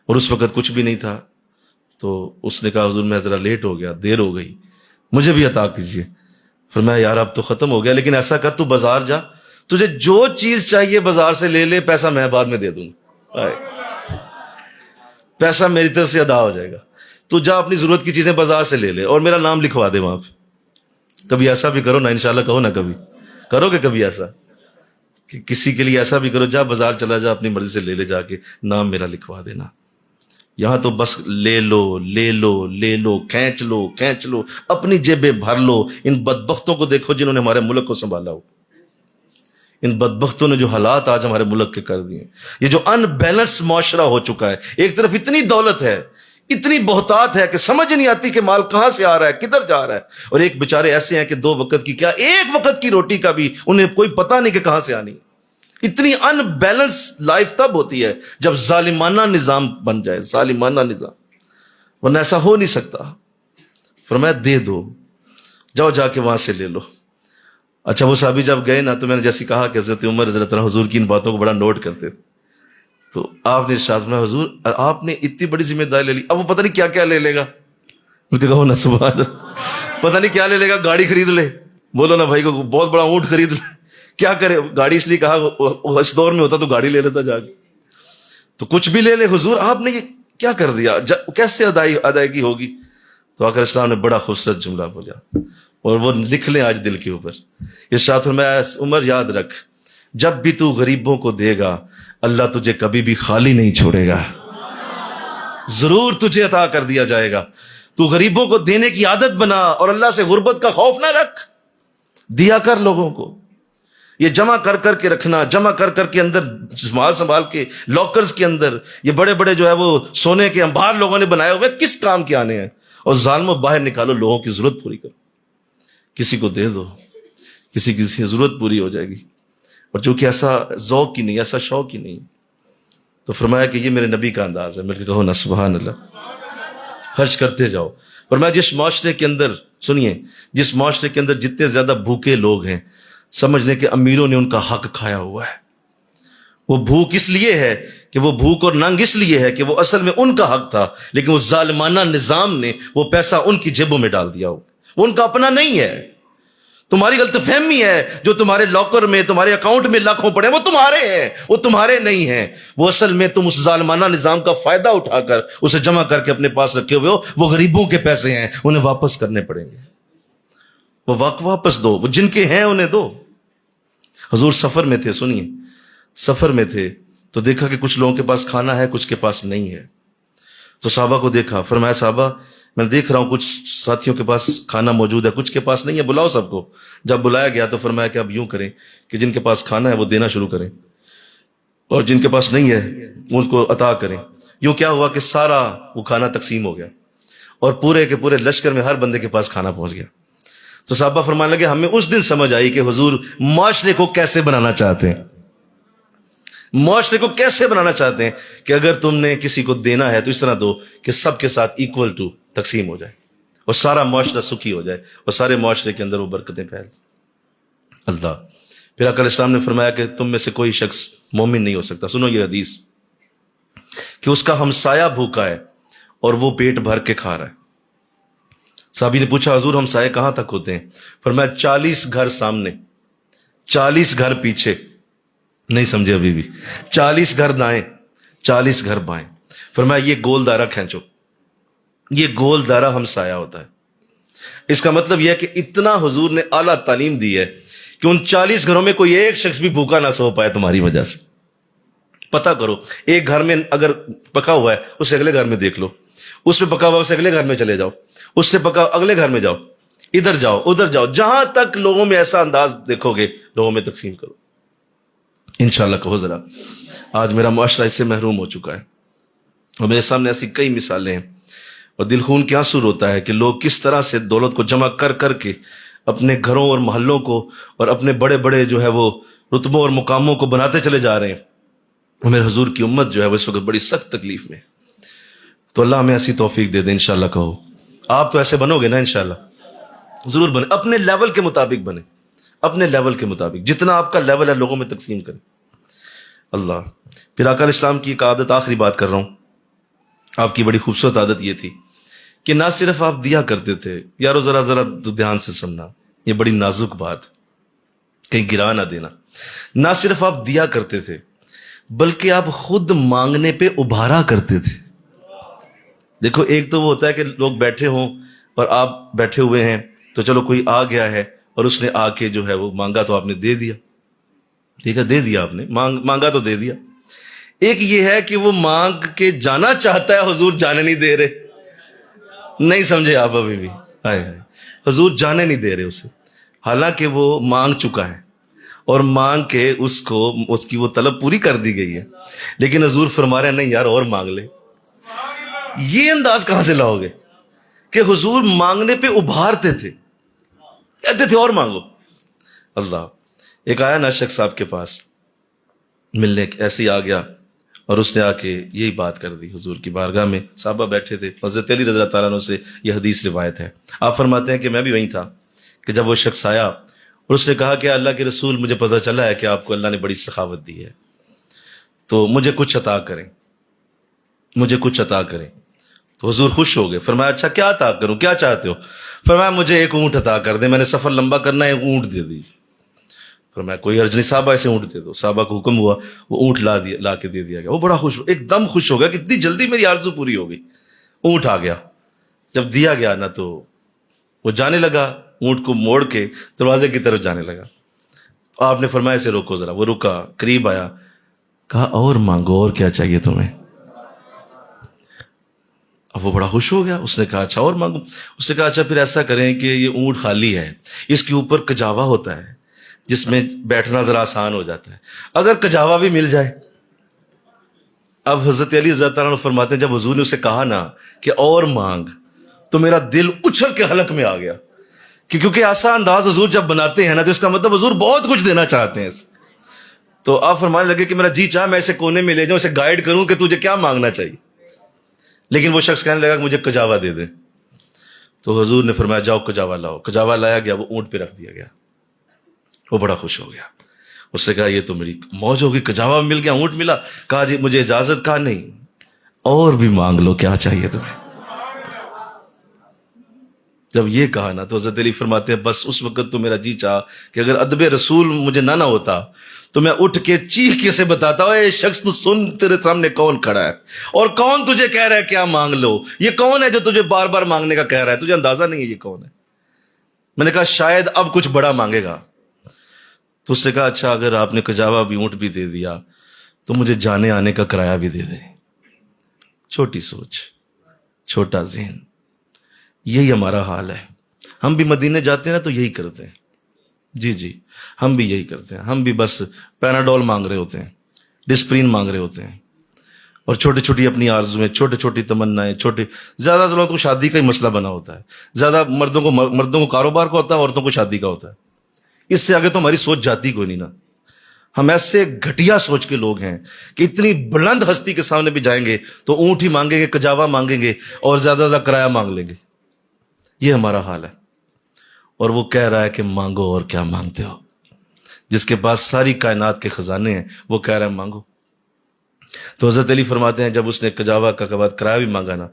اور اس وقت کچھ بھی نہیں تھا. تو اس نے کہا حضور میں ذرا لیٹ ہو گیا، دیر ہو گئی، مجھے بھی عطا کیجیے. فرمایا یار اب تو ختم ہو گیا، لیکن ایسا کر تو بازار جا، تجھے جو چیز چاہیے بازار سے لے لے، پیسہ میں بعد میں دے دوں گا، پیسہ میری طرف سے ادا ہو جائے گا. تو جا اپنی ضرورت کی چیزیں بازار سے لے لے اور میرا نام لکھوا دے وہاں پہ. کبھی ایسا بھی کرو نا، انشاءاللہ کہو نا، کبھی کرو گے کبھی ایسا کہ کسی کے لیے ایسا بھی کرو، جا بازار چلا جا اپنی مرضی سے لے لے، جا کے نام میرا لکھوا دینا. یہاں تو بس لے لو، کھینچ لو، اپنی جیبیں بھر لو. ان بدبختوں کو دیکھو جنہوں نے ہمارے ملک کو سنبھالا ہو. ان بدبختوں نے جو حالات آج ہمارے ملک کے کر دیے. یہ جو ان بیلنس معاشرہ ہو چکا ہے، ایک طرف اتنی دولت ہے، اتنی بہتات ہے کہ سمجھ نہیں آتی کہ مال کہاں سے آ رہا ہے، کدھر جا رہا ہے. اور ایک بیچارے ایسے ہیں کہ 2 وقت کی کیا 1 وقت کی روٹی کا بھی انہیں کوئی پتہ نہیں کہ کہاں سے آنی. اتنی ان بیلنس لائف تب ہوتی ہے جب ظالمانہ نظام بن جائے، ظالمانہ نظام، ورنہ ایسا ہو نہیں سکتا. فرمایا دے دو، جاؤ جا کے وہاں سے لے لو. اچھا وہ صحابی جب گئے نا، تو میں نے جیسے کہا کہ حضرت عمر رضی اللہ عنہ حضور کی ان باتوں کو بڑا نوٹ کرتے تھے. تو آپ نے ارشاد فرمایا حضور آپ نے اتنی بڑی ذمہ داری لے لی، اب وہ پتہ نہیں کیا لے لے گا. مجھے کہو نا سبحان اللہ. پتہ نہیں کیا لے گا. گاڑی خرید لے، بولو نا بھائی کو بہت بڑا اونٹ خرید لے. کیا کرے؟ گاڑی اس لیے کہا اس دور میں ہوتا تو گاڑی لے لیتا جا کے. تو کچھ بھی لے لے. حضور آپ نے یہ کیا کر دیا، کیسے ادائیگی ہوگی؟ تو آقا اسلام نے بڑا خوبصورت جملہ بولا اور وہ لکھ لیں آج دل کے اوپر. ارشاد فرمایا عمر یاد رکھ، جب بھی تو غریبوں کو دے گا اللہ تجھے کبھی بھی خالی نہیں چھوڑے گا، ضرور تجھے عطا کر دیا جائے گا. تو غریبوں کو دینے کی عادت بنا اور اللہ سے غربت کا خوف نہ رکھ. دیا کر لوگوں کو. یہ جمع کر کے رکھنا، جمع کر کے اندر سنبھال کے لاکرز کے اندر یہ بڑے بڑے جو ہے وہ سونے کے انبار لوگوں نے بنائے ہوئے، کس کام کے آنے ہیں؟ اور ظالموں باہر نکالو، لوگوں کی ضرورت پوری کرو. کسی کو دے دو، کسی کی ضرورت پوری ہو جائے گی. اور چونکہ ایسا ذوق ہی نہیں، ایسا شوق ہی نہیں، تو فرمایا کہ یہ میرے نبی کا انداز ہے. مل کے کہو نا سبحان اللہ. خرچ کرتے جاؤ. فرمایا جس معاشرے کے اندر، سنیے، جس معاشرے کے اندر جتنے زیادہ بھوکے لوگ ہیں، سمجھ لیں کہ امیروں نے ان کا حق کھایا ہوا ہے. وہ بھوک اس لیے ہے کہ وہ بھوک اور ننگ اس لیے ہے کہ وہ اصل میں ان کا حق تھا، لیکن وہ ظالمانہ نظام نے وہ پیسہ ان کی جیبوں میں ڈال دیا ہو. وہ ان کا اپنا نہیں ہے. تمہاری غلط فہمی ہے، جو تمہارے لاکر میں تمہارے اکاؤنٹ میں لاکھوں پڑے ہیں وہ تمہارے ہیں، وہ تمہارے نہیں ہیں. وہ اصل میں تم اس ظالمانہ نظام کا فائدہ اٹھا کر اسے جمع کر کے اپنے پاس رکھے ہوئے ہو. وہ غریبوں کے پیسے ہیں، انہیں واپس کرنے پڑیں گے. وہ واپس دو، وہ جن کے ہیں انہیں دو. حضور سفر میں تھے، سنیے، سفر میں تھے تو دیکھا کہ کچھ لوگوں کے پاس کھانا ہے، کچھ کے پاس نہیں ہے. تو صحابہ کو دیکھا، فرمایا صحابہ میں دیکھ رہا ہوں کچھ ساتھیوں کے پاس کھانا موجود ہے، کچھ کے پاس نہیں ہے، بلاؤ سب کو. جب بلایا گیا تو فرمایا کہ اب یوں کریں کہ جن کے پاس کھانا ہے وہ دینا شروع کریں اور جن کے پاس نہیں ہے اس کو عطا کریں. یوں کیا ہوا کہ سارا وہ کھانا تقسیم ہو گیا اور پورے کے پورے لشکر میں ہر بندے کے پاس کھانا پہنچ گیا. تو صحابہ فرمانے لگے ہمیں اس دن سمجھ آئی کہ حضور معاشرے کو کیسے بنانا چاہتے ہیں. معاشرے کو کیسے بنانا چاہتے ہیں کہ اگر تم نے کسی کو دینا ہے تو اس طرح دو کہ سب کے ساتھ ایکول ٹو تقسیم ہو جائے اور سارا معاشرہ سکھی ہو جائے اور سارے معاشرے کے اندر وہ برکتیں پھیل. اللہ. پھر آقا علیہ السلام نے فرمایا کہ تم میں سے کوئی شخص مومن نہیں ہو سکتا. سنو یہ حدیث کہ اس کا ہمسایہ بھوکا ہے اور وہ پیٹ بھر کے کھا رہا ہے. صحابی نے پوچھا حضور ہمسائے کہاں تک ہوتے ہیں؟ فرمایا 40 گھر سامنے، 40 گھر پیچھے. نہیں سمجھے ابھی بھی؟ 40 گھر دائیں، 40 گھر بائیں. فرمایا یہ گول دائرہ کھینچو، یہ گول دائرہ ہمسایہ ہوتا ہے. اس کا مطلب یہ ہے کہ اتنا حضور نے اعلیٰ تعلیم دی ہے کہ ان 40 گھروں میں کوئی ایک شخص بھی بھوکا نہ سو پائے تمہاری وجہ سے. پتہ کرو، ایک گھر میں اگر پکا ہوا ہے اسے اگلے گھر میں دیکھ لو، اس میں پکا ہوا ہے اسے اگلے گھر میں چلے جاؤ، اس سے پکا اگلے گھر میں جاؤ، ادھر جاؤ ادھر جاؤ، جہاں تک لوگوں میں ایسا انداز دیکھو گے لوگوں میں تقسیم کرو. انشاءاللہ کہو ذرا آج میرا معاشرہ اس سے محروم ہو چکا ہے اور میرے سامنے ایسی کئی مثالیں ہیں اور دل خون کے آنسو روتا ہے کہ لوگ کس طرح سے دولت کو جمع کر کر کے اپنے گھروں اور محلوں کو اور اپنے بڑے بڑے جو ہے وہ رتبوں اور مقاموں کو بناتے چلے جا رہے ہیں. اور میرے حضور کی امت جو ہے وہ اس وقت بڑی سخت تکلیف میں. تو اللہ ہمیں ایسی توفیق دے دے. انشاءاللہ کہو آپ تو ایسے بنو گے نا؟ انشاءاللہ ضرور بنے، اپنے لیول کے مطابق بنے، اپنے لیول کے مطابق جتنا آپ کا لیول ہے لوگوں میں تقسیم کریں. اللہ. پھر آقا علیہ السلام کی ایک عادت، آخری بات کر رہا ہوں، آپ کی بڑی خوبصورت عادت یہ تھی کہ نہ صرف آپ دیا کرتے تھے، یارو ذرا دھیان سے سننا، یہ بڑی نازک بات، کہیں گرا نہ دینا. نہ صرف آپ دیا کرتے تھے بلکہ آپ خود مانگنے پہ ابھارا کرتے تھے. دیکھو ایک تو وہ ہوتا ہے کہ لوگ بیٹھے ہوں اور آپ بیٹھے ہوئے ہیں تو چلو کوئی آ گیا ہے اور اس نے آ کے جو ہے وہ مانگا تو آپ نے دے دیا، ٹھیک ہے دے دیا آپ نے، مانگا تو دے دیا. ایک یہ ہے کہ وہ مانگ کے جانا چاہتا ہے، حضور جانے نہیں دے رہے. نہیں سمجھے آپ ابھی بھی؟ حضور جانے نہیں دے رہے اسے، حالانکہ وہ مانگ چکا ہے اور مانگ کے اس کی وہ طلب پوری کر دی گئی ہے، لیکن حضور فرما رہے ہیں نہیں یار اور مانگ لے. یہ انداز کہاں سے لاؤ گے کہ حضور مانگنے پہ ابھارتے تھے، کہتے تھے اور مانگو. اللہ. ایک آیا نا شخص صاحب کے پاس ملنے، ایسے ہی آ گیا اور اس نے آ کے یہی بات کر دی حضور کی بارگاہ میں. صحابہ بیٹھے تھے، حضرت علی رضی اللہ تعالیٰ عنہ سے یہ حدیث روایت ہے. آپ فرماتے ہیں کہ میں بھی وہیں تھا کہ جب وہ شخص آیا اور اس نے کہا کہ اللہ کے رسول مجھے پتہ چلا ہے کہ آپ کو اللہ نے بڑی سخاوت دی ہے تو مجھے کچھ عطا کریں، مجھے کچھ عطا کریں. تو حضور خوش ہو گئے. فرمایا اچھا کیا عطا کروں، کیا چاہتے ہو؟ فرمایا مجھے ایک اونٹ عطا کر دیں، میں نے سفر لمبا کرنا ہے، ایک اونٹ دے دیجیے. فرمایا کوئی حرج نہیں، صحابہ ایسے اونٹ دے دو. صحابہ کو حکم ہوا، وہ اونٹ لا کے دے دیا گیا. وہ بڑا خوش، ایک دم خوش ہو گیا کہ اتنی جلدی میری آرزو پوری ہو گئی. اونٹ آ گیا. جب دیا گیا نا تو وہ جانے لگا، اونٹ کو موڑ کے دروازے کی طرف جانے لگا. آپ نے فرمایا اسے روکو ذرا. وہ رکا، قریب آیا، کہا اور مانگو، اور کیا چاہیے تمہیں؟ اب وہ بڑا خوش ہو گیا. اس نے کہا اچھا اور مانگو. اس نے کہا اچھا پھر ایسا کریں کہ یہ اونٹ خالی ہے، اس کے اوپر کجاوا ہوتا ہے جس میں بیٹھنا ذرا آسان ہو جاتا ہے، اگر کجاوا بھی مل جائے. اب حضرت علی رضی اللہ عنہ فرماتے ہیں جب حضور نے اسے کہا نا کہ اور مانگ تو میرا دل اچھل کے حلق میں آ گیا، کیونکہ ایسا انداز حضور جب بناتے ہیں نا تو اس کا مطلب حضور بہت کچھ دینا چاہتے ہیں. تو آپ فرمانے لگے کہ میرا جی چاہے میں اسے کونے میں لے جاؤں، اسے گائیڈ کروں کہ تجھے کیا مانگنا چاہیے. لیکن وہ شخص کہنے لگا کہ مجھے کجاوا دے دے. تو حضور نے فرمایا جاؤ کجاوا لاؤ. کجاوا لایا گیا، وہ اونٹ پہ رکھ دیا گیا. وہ بڑا خوش ہو گیا. اس نے کہا یہ تو میری موج ہوگی, کجاوا مل گیا, اونٹ ملا. کہا جی مجھے اجازت. کہا نہیں, اور بھی مانگ لو, کیا چاہیے تمہیں. جب یہ کہا نا تو حضرت علی فرماتے ہیں بس اس وقت تو میرا جی چاہا کہ اگر ادب رسول مجھے نہ ہوتا تو میں اٹھ کے چیخ کے سے بتاتا ہوں, اے شخص تو سن, تیرے سامنے کون کھڑا ہے اور کون تجھے کہہ رہا ہے کیا مانگ لو. یہ کون ہے جو تجھے بار بار مانگنے کا کہہ رہا ہے, تجھے اندازہ نہیں ہے یہ کون ہے. میں نے کہا شاید اب کچھ بڑا مانگے گا. تو اس نے کہا اچھا اگر آپ نے کجاوا بھی اونٹ بھی دے دیا تو مجھے جانے آنے کا کرایہ بھی دے دیں. چھوٹی سوچ, چھوٹا ذہن, یہی ہمارا حال ہے. ہم بھی مدینے جاتے ہیں نا تو یہی کرتے ہیں. جی جی ہم بھی یہی کرتے ہیں. ہم بھی بس پیناڈول مانگ رہے ہوتے ہیں, ڈسپرین مانگ رہے ہوتے ہیں, اور چھوٹی چھوٹی اپنی آرزویں, چھوٹی چھوٹی تمنائیں, چھوٹے زیادہ لوگوں کو شادی کا ہی مسئلہ بنا ہوتا ہے. زیادہ مردوں کو کاروبار کا ہوتا ہے, عورتوں کو شادی کا ہوتا ہے. اس سے آگے تو ہماری سوچ جاتی کوئی نہیں نا. ہم ایسے گھٹیا سوچ کے لوگ ہیں کہ اتنی بلند ہستی کے سامنے بھی جائیں گے تو اونٹ ہی مانگیں گے, کجاوا مانگیں گے اور زیادہ زیادہ کرایہ مانگ لیں گے. یہ ہمارا حال ہے. اور وہ کہہ رہا ہے کہ مانگو, اور کیا مانگتے ہو. جس کے پاس ساری کائنات کے خزانے ہیں وہ کہہ رہا ہے مانگو. تو حضرت علی فرماتے ہیں جب اس نے کجاوا کا بعد کرایہ بھی مانگا نا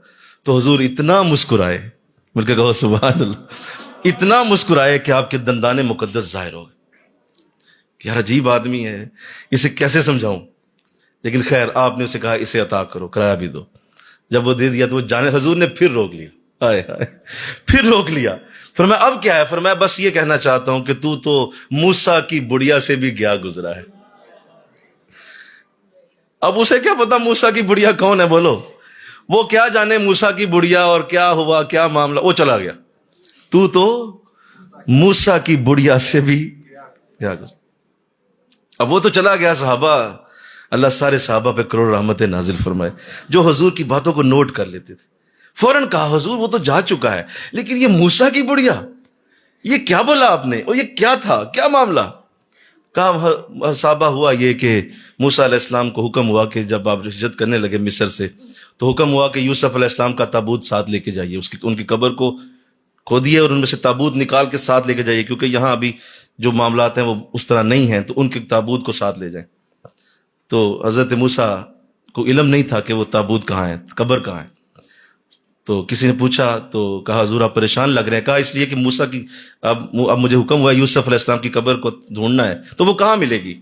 تو حضور اتنا مسکرائے, مل کے کہو سبحان اللہ, اتنا مسکرائے کہ آپ کے دندان مقدس ظاہر ہو گئے. یار عجیب آدمی ہے, اسے کیسے سمجھاؤں. لیکن خیر آپ نے اسے کہا اسے عطا کرو, کرایہ بھی دو. جب وہ دے دیا تو وہ جانے, حضور نے پھر روک لیا, ہائے ہائے, پھر روک لیا. فرمایا اب کیا ہے؟ فرمایا بس یہ کہنا چاہتا ہوں کہ تو موسیٰ کی بڑیا سے بھی گیا گزرا ہے. اب اسے کیا پتا موسیٰ کی بڑیا کون ہے, بولو. وہ کیا جانے موسیٰ کی بڑیا اور کیا ہوا کیا معاملہ, وہ چلا گیا. تو موسیٰ کی بڑیا سے بھی گیا گزرا. اب وہ تو چلا گیا. صحابہ, اللہ سارے صحابہ پہ کروڑ رحمتیں نازل فرمائے, جو حضور کی باتوں کو نوٹ کر لیتے تھے. فوراً کہا حضور وہ تو جا چکا ہے, لیکن یہ موسیٰ کی بڑیا, یہ کیا بولا آپ نے, اور یہ کیا تھا, کیا معاملہ. کہا صحابہ ہوا یہ کہ موسیٰ علیہ السلام کو حکم ہوا کہ جب آپ ہجرت کرنے لگے مصر سے تو حکم ہوا کہ یوسف علیہ السلام کا تابوت ساتھ لے کے جائیے, ان کی قبر کو کھودیے اور ان میں سے تابوت نکال کے ساتھ لے کے جائیے, کیونکہ یہاں ابھی جو معاملات ہیں وہ اس طرح نہیں ہیں, تو ان کے تابوت کو ساتھ لے جائیں. تو حضرت موسیٰ کو علم نہیں تھا کہ وہ تابوت کہاں ہے, قبر کہاں ہے. تو کسی نے پوچھا تو کہا حضور آپ پریشان لگ رہے ہیں. کہا اس لیے کہ موسیٰ کی اب مجھے حکم ہوا یوسف علیہ السلام کی قبر کو ڈھونڈنا ہے, تو وہ کہاں ملے گی.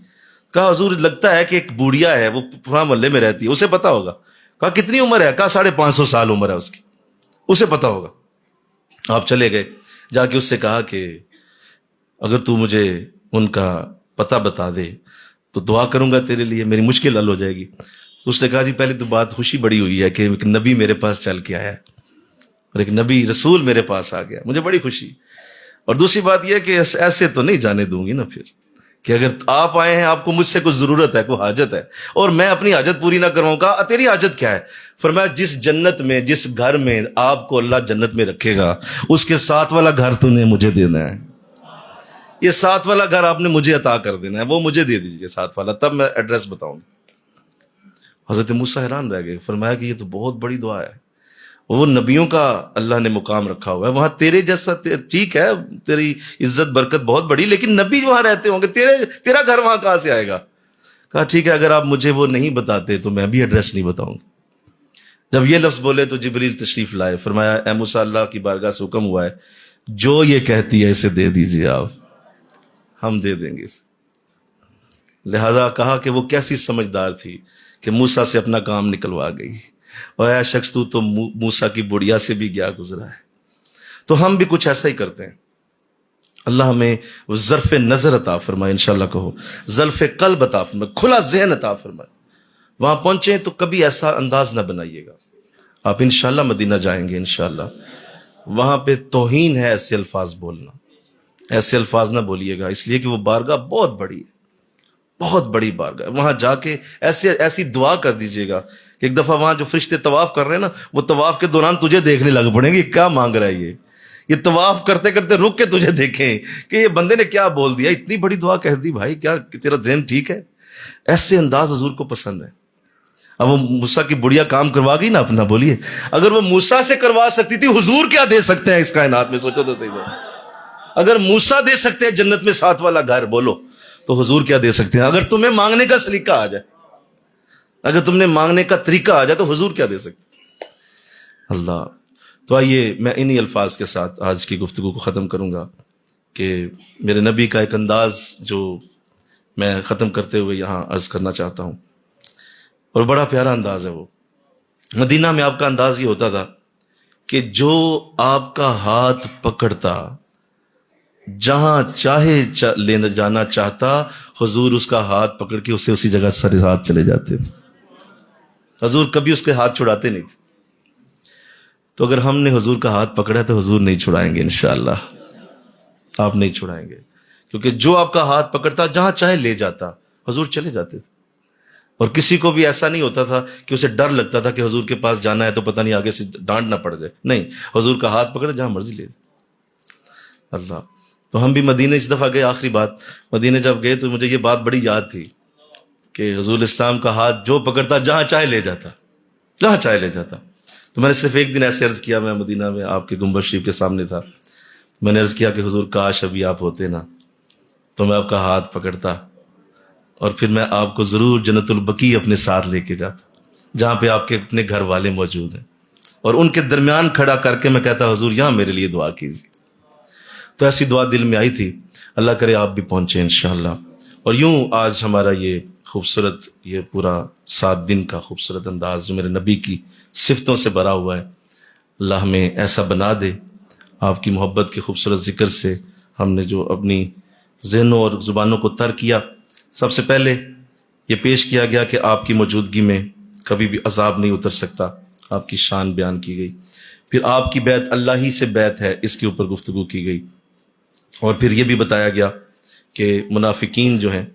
کہا حضور لگتا ہے کہ ایک بوڑھیا ہے, وہ فلاں محلے میں رہتی ہے, اسے پتا ہوگا. کہا کتنی عمر ہے؟ کہا 550 سال عمر ہے اس کی, اسے پتا ہوگا. آپ چلے گئے, جا کے اس سے کہا کہ اگر تو مجھے ان کا پتہ بتا دے تو دعا کروں گا تیرے لیے, میری مشکل حل ہو جائے گی. تو اس نے کہا جی پہلی تو بات خوشی بڑی ہوئی ہے کہ ایک نبی میرے پاس چل کے آیا اور ایک نبی رسول میرے پاس آ گیا, مجھے بڑی خوشی. اور دوسری بات یہ کہ ایسے تو نہیں جانے دوں گی نا پھر, کہ اگر آپ آئے ہیں, آپ کو مجھ سے کوئی ضرورت ہے, کوئی حاجت ہے, اور میں اپنی حاجت پوری نہ کرواؤں. کہا تیری حاجت کیا ہے؟ فرمایا جس جنت میں, جس گھر میں آپ کو اللہ جنت میں رکھے گا, اس کے ساتھ والا گھر تو نے مجھے دینا ہے. یہ ساتھ والا گھر آپ نے مجھے عطا کر دینا ہے, وہ مجھے دے دیجیے ساتھ والا, تب میں ایڈریس بتاؤں گا. حضرت موسیٰ حیران رہ گئے. فرمایا کہ یہ تو بہت بڑی دعا ہے, وہ نبیوں کا اللہ نے مقام رکھا ہوا ہے, وہاں تیرے جیسا ٹھیک ہے, تیری عزت برکت بہت بڑی, لیکن نبی وہاں رہتے ہوں گے, تیرا گھر وہاں کہاں سے آئے گا. کہا ٹھیک ہے, اگر آپ مجھے وہ نہیں بتاتے تو میں بھی ایڈریس نہیں بتاؤں گا. جب یہ لفظ بولے تو جبریل تشریف لائے. فرمایا اے موسیٰ اللہ کی بارگاہ سے حکم ہوا ہے, جو یہ کہتی ہے اسے دے دیجیے آپ, ہم دے دیں گے اسے. لہذا کہا کہ وہ کیسی سمجھدار تھی کہ موسیٰ سے اپنا کام نکلوا گئی, اور اے شخص تو موسیٰ کی بڑیا سے بھی گیا گزرا ہے. تو ہم بھی کچھ ایسا ہی کرتے ہیں. اللہ ہمیں وہ ظرف نظر عطا فرمائے, انشاءاللہ کہو ظرف قلب عطا فرمائے, کھلا ذہن عطا فرمائے. وہاں پہنچیں تو کبھی ایسا انداز نہ بنائیے گا. آپ انشاءاللہ مدینہ جائیں گے انشاءاللہ, وہاں پہ توہین ہے ایسے الفاظ بولنا, ایسے الفاظ نہ بولیے گا, اس لیے کہ وہ بارگاہ بہت بڑی ہے, بہت بڑی بارگاہ. وہاں جا کے ایسی دعا کر دیجیے گا کہ ایک دفعہ وہاں جو فرشتے طواف کر رہے ہیں نا, وہ طواف کے دوران تجھے دیکھنے لگ پڑیں گے, کیا مانگ رہا ہے یہ طواف کرتے کرتے رک کے تجھے دیکھیں کہ یہ بندے نے کیا بول دیا, اتنی بڑی دعا کہہ دی بھائی, کیا تیرا ذہن ٹھیک ہے. ایسے انداز حضور کو پسند ہے. اب وہ موسیٰ کی بڑیا کام کروا گئی نا اپنا, بولیے اگر وہ موسیٰ سے کروا سکتی تھی, حضور کیا دے سکتے ہیں اس کائنات میں, سوچو تو صحیح بات. اگر موسیٰ دے سکتے ہیں جنت میں 7 والا گھر، بولو تو حضور کیا دے سکتے ہیں؟ اگر تمہیں مانگنے کا سلیقہ آ جائے، اگر تم نے مانگنے کا طریقہ آ جائے تو حضور کیا دے سکتے؟ اللہ. تو آئیے میں انہی الفاظ کے ساتھ آج کی گفتگو کو ختم کروں گا کہ میرے نبی کا ایک انداز جو میں ختم کرتے ہوئے یہاں عرض کرنا چاہتا ہوں، اور بڑا پیارا انداز ہے وہ. مدینہ میں آپ کا انداز یہ ہوتا تھا کہ جو آپ کا ہاتھ پکڑتا، جہاں چاہے لینا جانا چاہتا، حضور اس کا ہاتھ پکڑ کے اسے اسی جگہ سارے ہاتھ چلے جاتے تھے. حضور کبھی اس کے ہاتھ چھڑاتے نہیں تھے. تو اگر ہم نے حضور کا ہاتھ پکڑا ہے تو حضور نہیں چھڑائیں گے انشاءاللہ. آپ نہیں چھڑائیں گے، کیونکہ جو آپ کا ہاتھ پکڑتا جہاں چاہے لے جاتا، حضور چلے جاتے تھے. اور کسی کو بھی ایسا نہیں ہوتا تھا کہ اسے ڈر لگتا تھا کہ حضور کے پاس جانا ہے تو پتہ نہیں آگے سے ڈانٹ نہ پڑ جائے. نہیں، حضور کا ہاتھ پکڑے جہاں مرضی لے جائے. اللہ. تو ہم بھی مدینے اس دفعہ گئے. آخری بات، مدینے جب گئے تو مجھے یہ بات بڑی یاد تھی کہ حضور اسلام کا ہاتھ جو پکڑتا جہاں چاہے لے جاتا، جہاں چاہے لے جاتا. تو میں نے صرف ایک دن ایسے عرض کیا، میں مدینہ میں آپ کے گنبد شریف کے سامنے تھا، میں نے عرض کیا کہ حضور کاش ابھی آپ ہوتے نا تو میں آپ کا ہاتھ پکڑتا اور پھر میں آپ کو ضرور جنت البقیع اپنے ساتھ لے کے جاتا، جہاں پہ آپ کے اپنے گھر والے موجود ہیں، اور ان کے درمیان کھڑا کر کے میں کہتا حضور یہاں میرے لیے دعا کیجیے. تو ایسی دعا دل میں آئی تھی. اللہ کرے آپ بھی پہنچے انشاءاللہ. اور یوں آج ہمارا یہ خوبصورت، یہ پورا 7 دن کا خوبصورت انداز جو میرے نبی کی صفتوں سے بھرا ہوا ہے، اللہ ہمیں ایسا بنا دے. آپ کی محبت کے خوبصورت ذکر سے ہم نے جو اپنی ذہنوں اور زبانوں کو تر کیا، سب سے پہلے یہ پیش کیا گیا کہ آپ کی موجودگی میں کبھی بھی عذاب نہیں اتر سکتا، آپ کی شان بیان کی گئی. پھر آپ کی بیعت اللہ ہی سے بیعت ہے، اس کے اوپر گفتگو کی گئی. اور پھر یہ بھی بتایا گیا کہ منافقین جو ہیں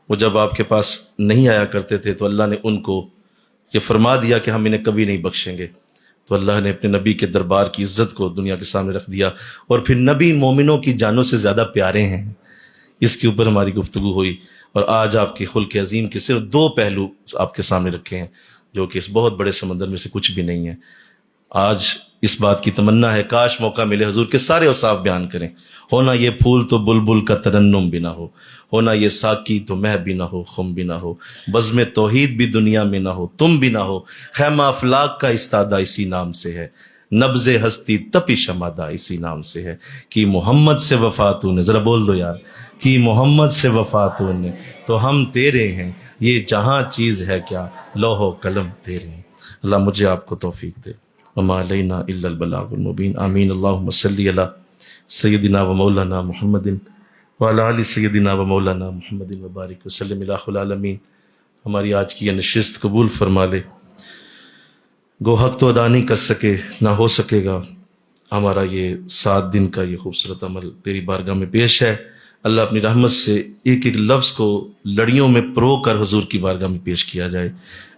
وہ جب آپ کے پاس نہیں آیا کرتے تھے تو اللہ نے ان کو یہ فرما دیا کہ ہم انہیں کبھی نہیں بخشیں گے. تو اللہ نے اپنے نبی کے دربار کی عزت کو دنیا کے سامنے رکھ دیا. اور پھر نبی مومنوں کی جانوں سے زیادہ پیارے ہیں، اس کے اوپر ہماری گفتگو ہوئی. اور آج آپ کی خلق عظیم کے صرف 2 پہلو آپ کے سامنے رکھے ہیں جو کہ اس بہت بڑے سمندر میں سے کچھ بھی نہیں ہے. آج اس بات کی تمنا ہے کاش موقع ملے حضور کے سارے اوصاف بیان کریں. ہونا یہ پھول تو بلبل کا ترنم بھی نہ ہو، ہونا یہ ساقی تو مہ بھی نہ ہو، خم بھی نہ ہو، بزم توحید بھی دنیا میں نہ ہو، تم بھی نہ ہو، خیمہ افلاک کا استادہ اسی نام سے ہے، نبض ہستی تپش امادہ اسی نام سے ہے، کہ محمد سے وفا تو نے، ذرا بول دو یار، کہ محمد سے وفا تو نے تو ہم تیرے ہیں، یہ جہاں چیز ہے کیا لوح و قلم تیرے ہیں. اللہ مجھے آپ کو توفیق دے. وما علینا الا البلاغ المبین. آمین. اللہم صلی علی سیدنا و مولانا محمد وعلی آل سیدنا و مولانا محمد وبارک وسلم الہ العالمین. ہماری آج کی یہ نشست قبول فرما لے. گو حق تو ادا نہیں کر سکے، نہ ہو سکے گا. ہمارا یہ 7 دن کا یہ خوبصورت عمل تیری بارگاہ میں پیش ہے. اللہ اپنی رحمت سے ایک ایک لفظ کو لڑیوں میں پرو کر حضور کی بارگاہ میں پیش کیا جائے.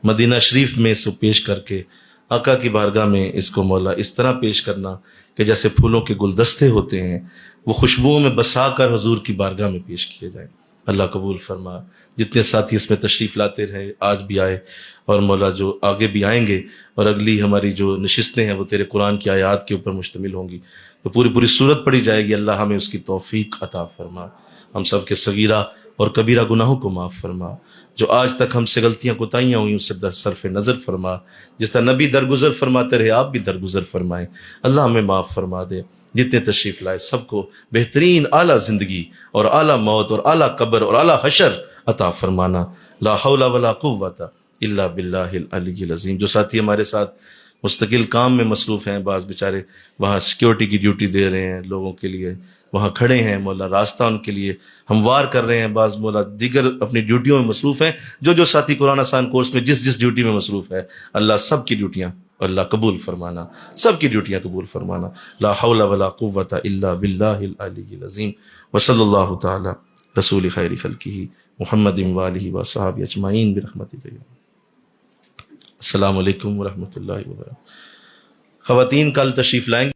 مدینہ شریف میں اس کو پیش کر کے آقا کی بارگاہ میں اس کو مولا اس طرح پیش کرنا کہ جیسے پھولوں کے گلدستے ہوتے ہیں وہ خوشبوؤں میں بسا کر حضور کی بارگاہ میں پیش کیے جائیں. اللہ قبول فرما. جتنے ساتھی اس میں تشریف لاتے رہے، آج بھی آئے، اور مولا جو آگے بھی آئیں گے، اور اگلی ہماری جو نشستیں ہیں وہ تیرے قرآن کی آیات کے اوپر مشتمل ہوں گی، تو پوری صورت پڑھی جائے گی. اللہ ہمیں اس کی توفیق عطا فرما. ہم سب کے صغیرہ اور کبیرہ گناہوں کو معاف فرما. جو آج تک ہم سے غلطیاں کوتاہیاں ہوئیں اسے صرف نظر فرما. جس طرح نبی درگزر فرماتے رہے آپ بھی درگزر فرمائیں. اللہ ہمیں معاف فرما دے. جتنے تشریف لائے سب کو بہترین اعلیٰ زندگی اور اعلیٰ موت اور اعلیٰ قبر اور اعلیٰ حشر عطا فرمانا. لا حول ولا قوت الا باللہ العلی العظیم. جو ساتھی ہمارے ساتھ مستقل کام میں مصروف ہیں، بعض بیچارے وہاں سیکیورٹی کی ڈیوٹی دے رہے ہیں لوگوں کے لیے، وہاں کھڑے ہیں، مولا راستہ ان کے لیے ہموار کر رہے ہیں، بعض مولا دیگر اپنی ڈیوٹیوں میں مصروف ہیں. جو ساتھی قرآن آسان کورس میں جس ڈیوٹی میں مصروف ہے، اللہ سب کی ڈیوٹیاں اللہ قبول فرمانا، سب کی ڈیوٹیاں قبول فرمانا. لا حول ولا قوت الا باللہ العلی العظیم. وصلی اللہ تعالی رسول خیر خلقہ محمد وآلہ وصحبہ اجمعین برحمتک. السلام علیکم ورحمۃ اللہ وبرکاتہ. خواتین کل تشریف لائیں گے.